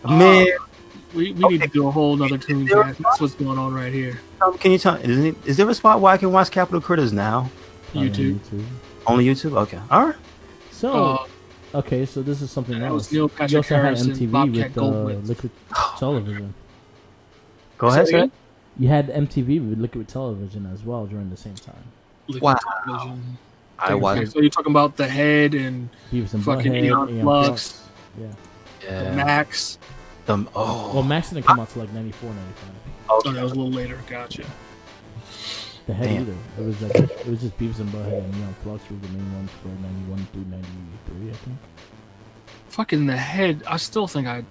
Man, We need to do a whole nother tune. there- That's what's going on right here. can you tell? Is there a spot where I can watch Capital Critters now? On YouTube. Only YouTube? Okay, all right. So okay, so this is something that else. was Neil You Patrick also had Harris and MTV Bobcat with Goldthwait. Liquid Television. Go ahead, Say sir. again? You had MTV with Liquid Television as well during the same time. Liquid Wow. Television. I watched. So you're talking about the Head and Beavis and fucking Butthead, Eon Aeon Flux, Yeah. the Yeah. Max. Well, Max didn't come out till like 94, 95. Oh, that was a little later. Gotcha. The Head Damn. either. It was just Beavis and Butthead and Neon Flux were the main ones for 91 through 93, I think. Fucking the Head. I still think I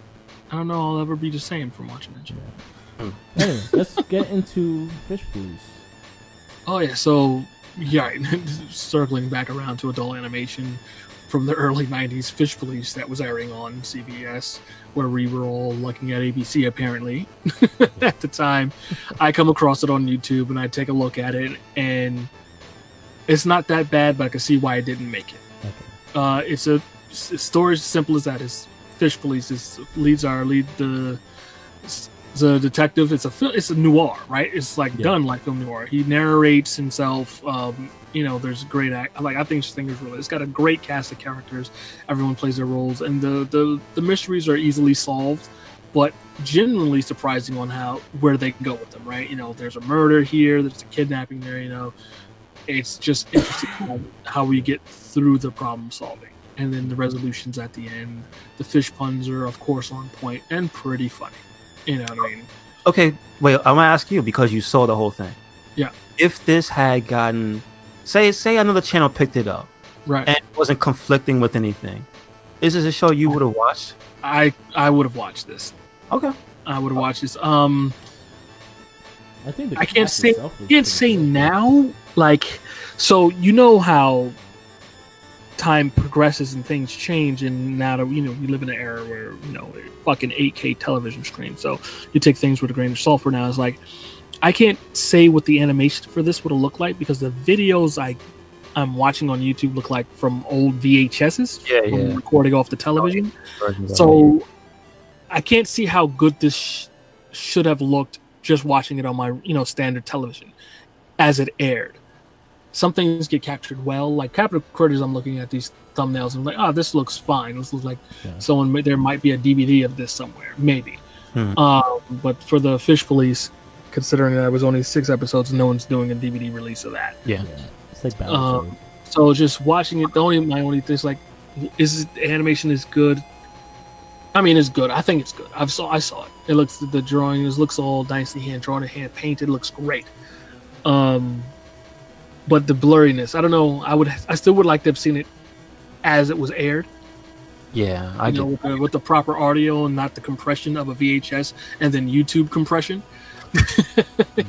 don't know I'll ever be the same from watching that shit. Anyway, let's get into Fish Police. Oh yeah, so yeah, circling back around to adult animation. from the early 90s, Fish Police, that was airing on CBS, where we were all looking at ABC apparently at the time. I come across it on YouTube and I take a look at it, and it's not that bad, but I can see why it didn't make it. Okay. It's a story as simple as that. Is Fish Police leads the detective. It's a noir, right? It's like done like film noir. He narrates himself. There's a great act. I think this thing is really. It's got a great cast of characters. Everyone plays their roles, and the mysteries are easily solved, but genuinely surprising on where they can go with them. Right? There's a murder here. There's a kidnapping there. It's just interesting how we get through the problem solving, and then the resolutions at the end. The fish puns are, of course, on point and pretty funny. You know what I mean? Okay, wait. I'm gonna ask you because you saw the whole thing. Yeah. If this had gotten, say another channel picked it up, right, and it wasn't conflicting with anything, is this a show you would have watched? I would have watched this. Okay. I would have watched this. I think I can't say now. So how time progresses and things change, and now that we live in an era where fucking 8K television screen, so you take things with a grain of salt. For now, it's like I can't say what the animation for this would have looked like because the videos I'm watching on YouTube look like from old VHSs, from recording off the television. So I can't see how good this should have looked just watching it on my standard television as it aired. Some things get captured well, like Captain Critters. I'm looking at these thumbnails and I'm like, oh, this looks fine. This looks like there might be a DVD of this somewhere, maybe. But for the Fish Police, considering that it was only 6 episodes, no one's doing a DVD release of that. Yeah. It's like Battletoad. So just watching it, my only thing is the animation is good? I mean, it's good. I think it's good. I saw it. It looks, the drawing looks all nicely hand drawn and hand painted. Looks great. But the blurriness, I don't know. I still would like to have seen it as it was aired. Yeah, with the proper audio and not the compression of a VHS and then YouTube compression.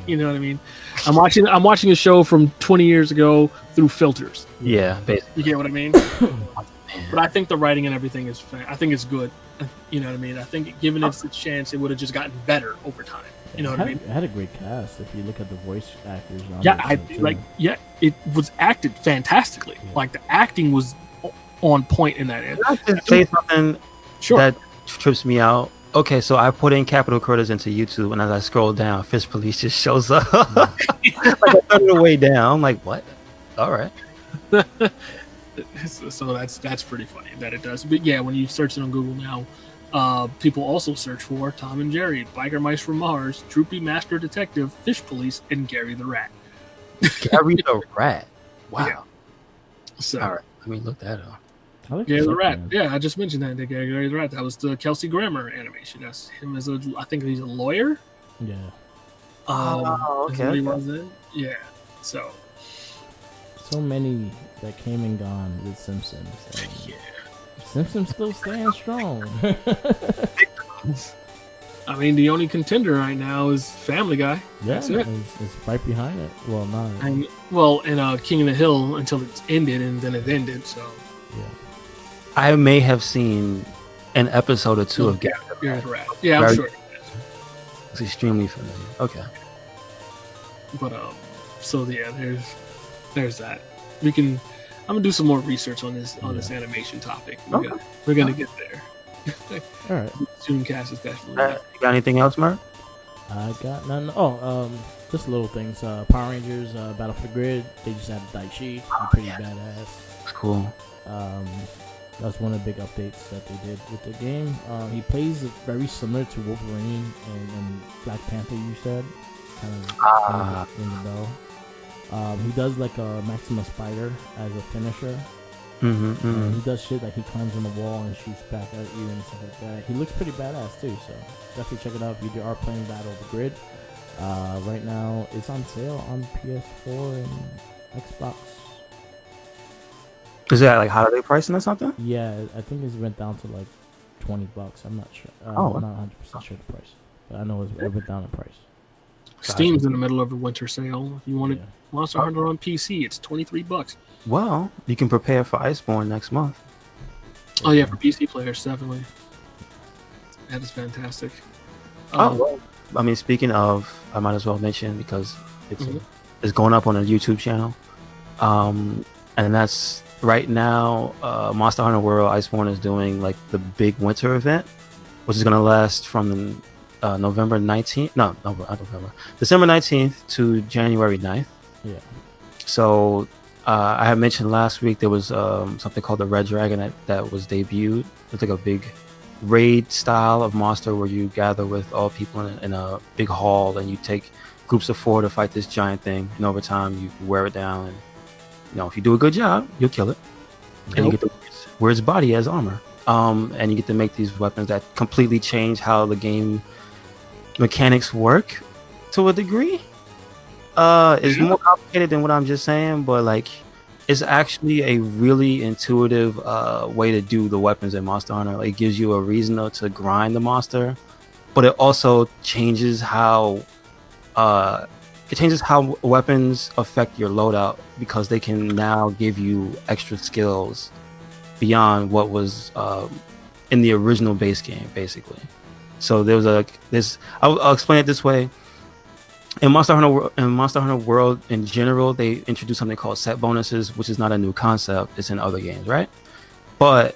You know what I mean? I'm watching a show from 20 years ago through filters. Yeah, basically. You get what I mean? But I think the writing and everything is fair. I think it's good. You know what I mean? I think given it a chance, it would have just gotten better over time. You know what I mean? It had a great cast. If you look at the voice actors, it was acted fantastically. Yeah. Like the acting was on point in that end. Can I just say something that trips me out? Okay, so I put in Capital Critters into YouTube, and as I scroll down, Fish Police just shows up. I third of the way down. I'm like, what? All right. So that's pretty funny that it does. But yeah, when you search it on Google now, people also search for Tom and Jerry, Biker Mice from Mars, Droopy Master Detective, Fish Police, and Gary the Rat. Gary the Rat. Wow. Yeah. So, all right, let me look that up. Gary the Rat. Yeah, I just mentioned that. Gary the Rat. That was the Kelsey Grammer animation. That's him as I think he's a lawyer. Yeah. Okay. He was in. Yeah. So many that came and gone with Simpsons. Yeah. Simpsons still stand strong. I mean, the only contender right now is Family Guy. Yeah, that's it. It's right behind it. Well, not. And King of the Hill until it ended, and then it ended. So. Yeah. I may have seen an episode or two of Gary the Rat. Yeah, I'm sure. It's extremely familiar. Okay. But so yeah, there's that. I'm gonna do some more research on this animation topic. We're gonna get there. All right. Zoomcast especially. You got anything else, Mark? I got none. Just little things. Power Rangers Battle for the Grid. They just had a Daichi. Pretty badass. It's cool. That's one of the big updates that they did with the game. He plays very similar to Wolverine and Black Panther. You said, kind of ring the bell. He does like a Maxima Spider as a finisher. He does shit like he climbs on the wall and shoots back at you and stuff like that. He looks pretty badass too, so definitely check it out if you are playing Battle of the Grid. Right now, it's on sale on PS4 and Xbox. Is that like holiday pricing or something? Yeah, I think it's went down to like $20. I'm not sure. I'm not 100% sure the price, but I know it went down in price. Steam's in the middle of a winter sale. If you want Monster Hunter on PC, it's $23. Well, you can prepare for Iceborne next month. Oh yeah, for PC players, definitely. That is fantastic. Well, I mean, speaking of, I might as well mention because it's Mhm. it's going up on a YouTube channel, and that's right now. Monster Hunter World Iceborne is doing like the big winter event, which is going to last from November 19th. No, not November. December 19th to January 9th. Yeah. So I had mentioned last week there was something called the Red Dragon that was debuted. It's like a big raid style of monster where you gather with all people in a big hall and you take groups of 4 to fight this giant thing. And over time you wear it down, and if you do a good job, you'll kill it. And you get to wear its body as armor. And you get to make these weapons that completely change how the game mechanics work to a degree. It's more complicated than what I'm just saying, but like it's actually a really intuitive way to do the weapons in Monster Hunter. Like, it gives you a reason to grind the monster, but it also changes how weapons affect your loadout, because they can now give you extra skills beyond what was in the original base game, basically. So I'll explain it this way. In Monster Hunter World in general, they introduced something called set bonuses, which is not a new concept. It's in other games, right? But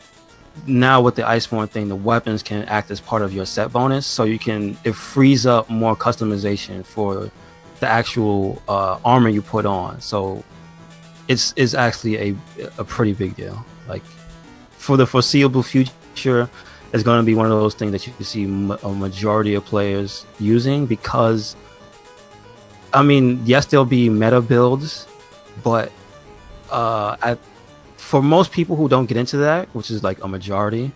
now with the Iceborne thing, the weapons can act as part of your set bonus, so it frees up more customization for the actual armor you put on. So it's actually a pretty big deal. Like, for the foreseeable future, it's going to be one of those things that you can see a majority of players using, because I mean, yes, there'll be meta builds, but for most people who don't get into that, which is like a majority,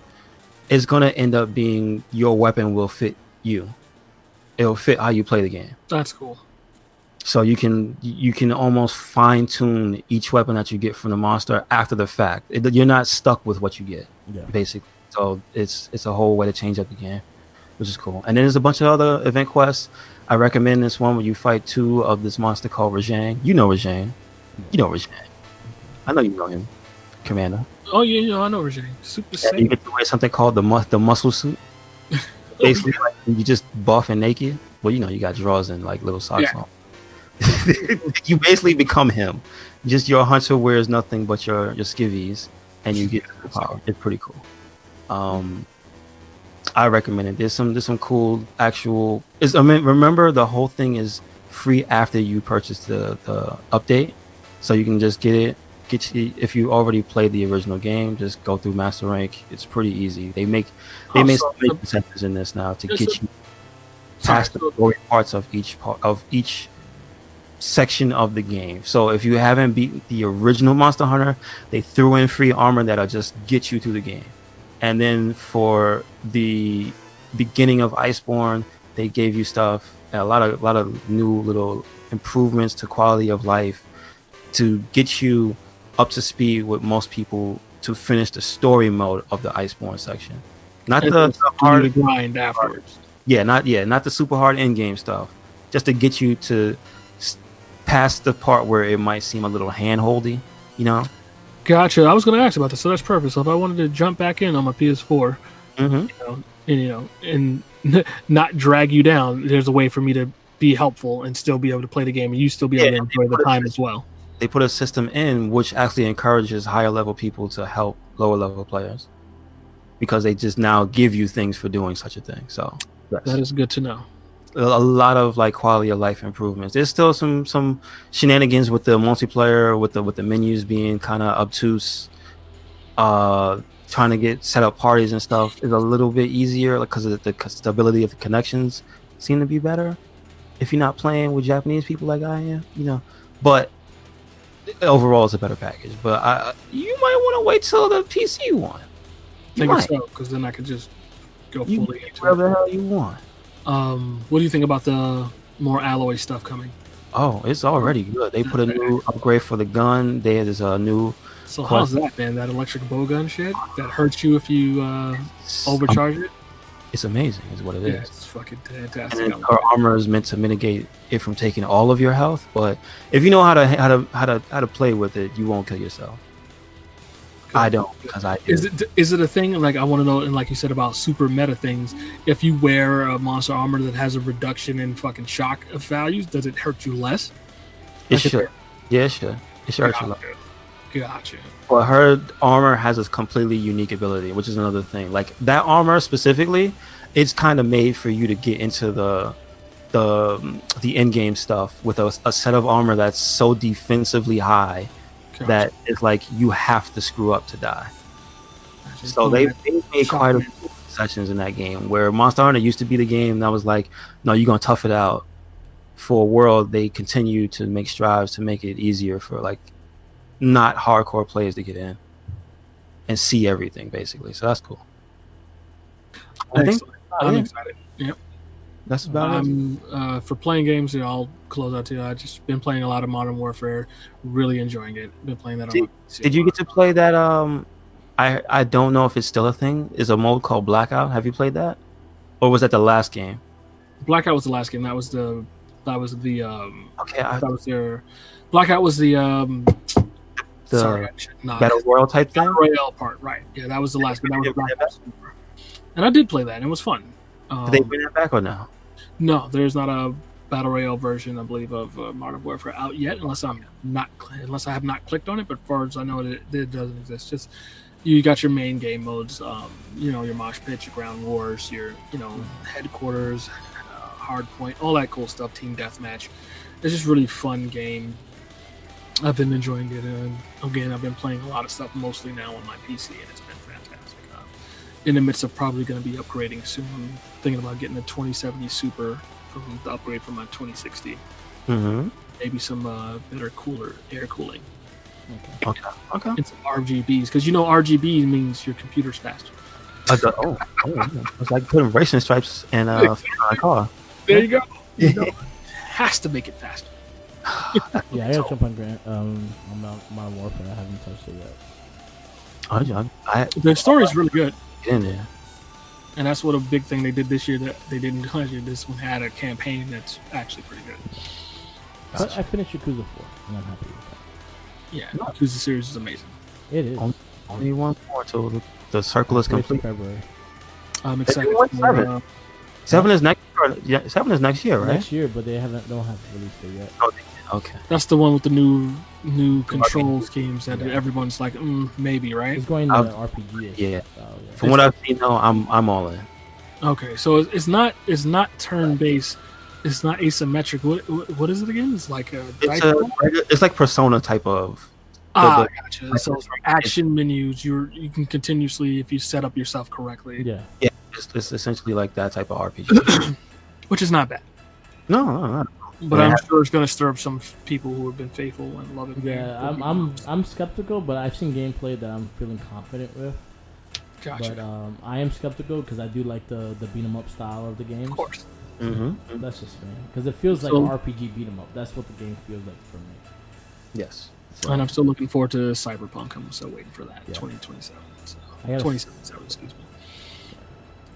it's going to end up being your weapon will fit you. It'll fit how you play the game. That's cool. So you can almost fine tune each weapon that you get from the monster after the fact. You're not stuck with what you get, basically. So it's a whole way to change up the game, which is cool. And then there's a bunch of other event quests. I recommend this one where you fight 2 of this monster called Rajang. You know Rajang. I know you know him, Commander. Oh yeah, I know Rajang. Super Saiyan. You get to wear something called the muscle suit. Basically, like, you just buff and naked. Well, you got drawers and like little socks on. You basically become him. Just your hunter wears nothing but your skivvies, and you get the power. It's pretty cool. I recommend it. There's some cool actual. Remember, the whole thing is free after you purchase the update, so you can just get it. If you already played the original game, just go through Master Rank. It's pretty easy. They made some incentives in this now to get you past the story parts of each section of the game. So if you haven't beaten the original Monster Hunter, they threw in free armor that'll just get you through the game. And then for the beginning of Iceborne, they gave you stuff, a lot of new little improvements to quality of life to get you up to speed with most people to finish the story mode of the Iceborne section. Not the hard grind afterwards. Not the super hard end game stuff. Just to get you to past the part where it might seem a little hand-holdy, Gotcha. I was going to ask about this, so that's perfect. So if I wanted to jump back in on my PS4, and not drag you down, there's a way for me to be helpful and still be able to play the game, and you still be able to enjoy the time as well. They put a system in which actually encourages higher level people to help lower level players, because they just now give you things for doing such a thing. So that is good to know. A lot of like quality of life improvements. There's still some shenanigans with the multiplayer, with the menus being kind of obtuse. Trying to get set up parties and stuff is a little bit easier, because of the stability of the connections seem to be better if you're not playing with Japanese people like I am, But overall, it's a better package. But you might want to wait till the PC one. I think so, because then I could just go fully into whatever the hell you want. What do you think about the more alloy stuff coming? Oh, it's already good. They put a new upgrade for the gun. There's a new. So how's that, man? That electric bowgun shit that hurts you if you overcharge it? It's amazing, is what it is. It's fucking fantastic. And her armor is meant to mitigate it from taking all of your health, but if you know how to play with it, you won't kill yourself. I don't, because I do. Is it a thing, like, I want to know, and like you said about super meta things, if you wear a monster armor that has a reduction in fucking shock of values, does it hurt you less? It should. Yeah, it should. It should hurt you less. Gotcha. But her armor has a completely unique ability, which is another thing. Like that armor specifically, it's kind of made for you to get into the end game stuff with a set of armor that's so defensively high that it's like you have to screw up to die. So they made quite a few sessions in that game where Monster Hunter used to be the game that was like, no, you're gonna tough it out. For a world, they continue to make strives to make it easier for like not hardcore players to get in and see everything, basically. So that's cool. I'm excited. Yep. That's about it. For playing games, I'll close out too. I've just been playing a lot of Modern Warfare, really enjoying it. Been playing that. Did you get to play that? I don't know if it's still a thing. Is a mode called Blackout? Have you played that, or was that the last game? Blackout was the last game. That was the okay. That was their Blackout was the Battle Royale type thing. Battle Royale part, right? Yeah, that was the last game. That was and I did play that, and it was fun. Did they bring it back or no? No, there's not a Battle Royale version, I believe, of Modern Warfare out yet, unless I have not clicked on it. But as far as I know, it doesn't exist. Just you got your main game modes, your mosh pit, your ground wars, your headquarters, hard point, all that cool stuff. Team deathmatch. It's just really fun game. I've been enjoying it, and again, I've been playing a lot of stuff mostly now on my PC, and it's been fantastic. In the midst of probably going to be upgrading soon. I'm thinking about getting a 2070 Super from the upgrade from my 2060. Mm-hmm. Maybe some better, cooler air cooling. Okay. And some RGBs, because RGB means your computer's faster. It's like putting racing stripes in a car. There you go. Has to make it faster. Yeah, I gotta jump on Modern Warfare. I haven't touched it yet. The story's really good. In there. And that's what a big thing they did this year that they didn't last year. This one had a campaign that's actually pretty good. But I finished Yakuza 4, and I'm happy with that. Yeah, Yakuza series is amazing. It is. Only one more till the circle is complete. February. I'm excited. 7 is next year. Yeah, 7 is next year, right? Next year, but they don't have to release it yet. Okay. That's the one with the new control schemes that everyone's like, maybe, right? It's going to RPG. Yeah. From what I've seen, though, I'm all in. Okay, so it's not turn based. It's not asymmetric. What is it again? It's like it's like Persona type of. Gotcha. So it's action menus. You can continuously, if you set up yourself correctly. Yeah. Yeah. It's essentially like that type of RPG, which is not bad. No. But I'm sure it's going to stir up some people who have been faithful and love it. Yeah, I'm skeptical, but I've seen gameplay that I'm feeling confident with. Gotcha. But I am skeptical because I do like the beat 'em up style of the game. Of course. Mm-hmm. That's just me, because it feels like an RPG beat 'em up. That's what the game feels like for me. Yes. And I'm still looking forward to Cyberpunk. I'm still waiting for that. 2027. So 2077, excuse me.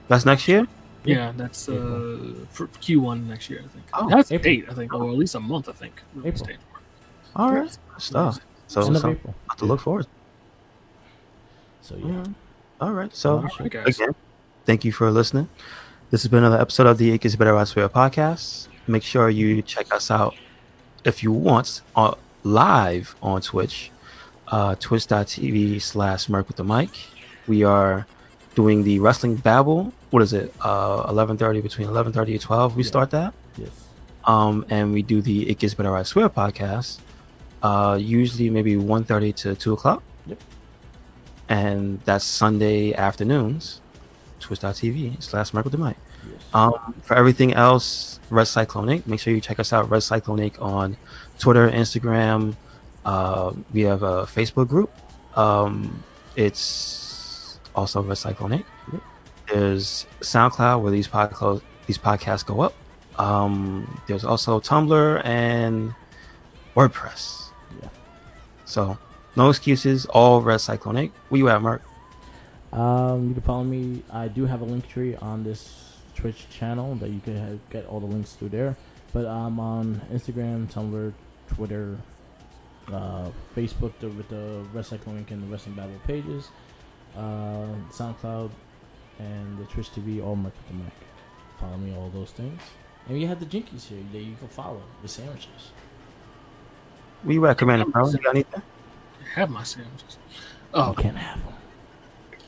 That's next year? Yeah, that's for Q1 next year, I think. Oh, that's a date, I think, or at least a month, I think. April. All right. Stuff. So something to look forward to. So, yeah. All right. So, guys. Again, thank you for listening. This has been another episode of the It Gets Better Elsewhere podcast. Make sure you check us out if you want live on Twitch, twitch.tv/Merc with the mic. We are doing the Wrestling Babble. What is it? 11:30 between 11:30 and 12. We start that. Yes. And we do the It Gets Better I Swear podcast. Usually maybe 1:30 to 2 o'clock. Yep. And that's Sunday afternoons. Twitch.tv/Merc with the mic. Yes. For everything else, RedCycloneInc. Make sure you check us out, RedCycloneInc, on Twitter, Instagram. We have a Facebook group. It's also RedCycloneInc. Yep. There's SoundCloud where these podcasts go up. There's also Tumblr and WordPress. Yeah. So no excuses. All RedCycloneInc. Where you at, Mark? You can follow me. I do have a link tree on this Twitch channel that you can get all the links through there. But I'm on Instagram, Tumblr, Twitter, Facebook with the RedCycloneInc and the Wrestling Babble pages, SoundCloud, and the Twitch TV, all Mark with the Mic. Follow me, all those things. And you have the Jinkies here that you can follow, the sandwiches. We recommend it, bro. You got anything? I have my sandwiches. Oh, You can't have them.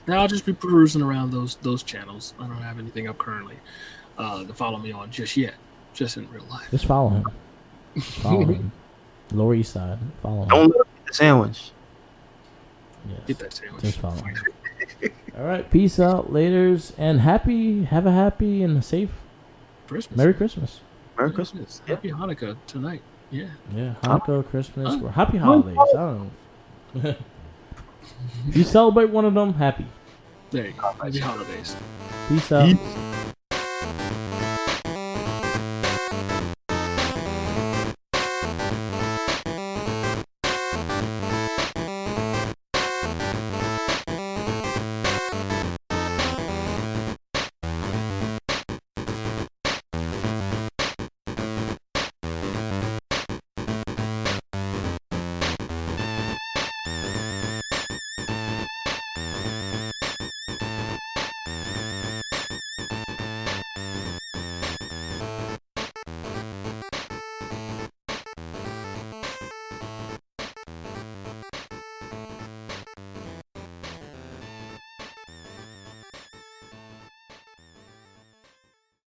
now I'll just be perusing around those channels. I don't have anything up currently to follow me on just yet, just in real life. Just follow him. Just follow him. Lower East Side. Follow him. Don't let him get the sandwich. Yes. Get that sandwich. Just follow him. All right. Peace out, laters, and have a happy and a safe Christmas. Merry Christmas. Merry Christmas. Happy Hanukkah tonight. Yeah. Yeah, Hanukkah, Christmas, or happy holidays. I don't know. If you celebrate one of them, happy. There you go. Happy holidays. Peace out. Peace.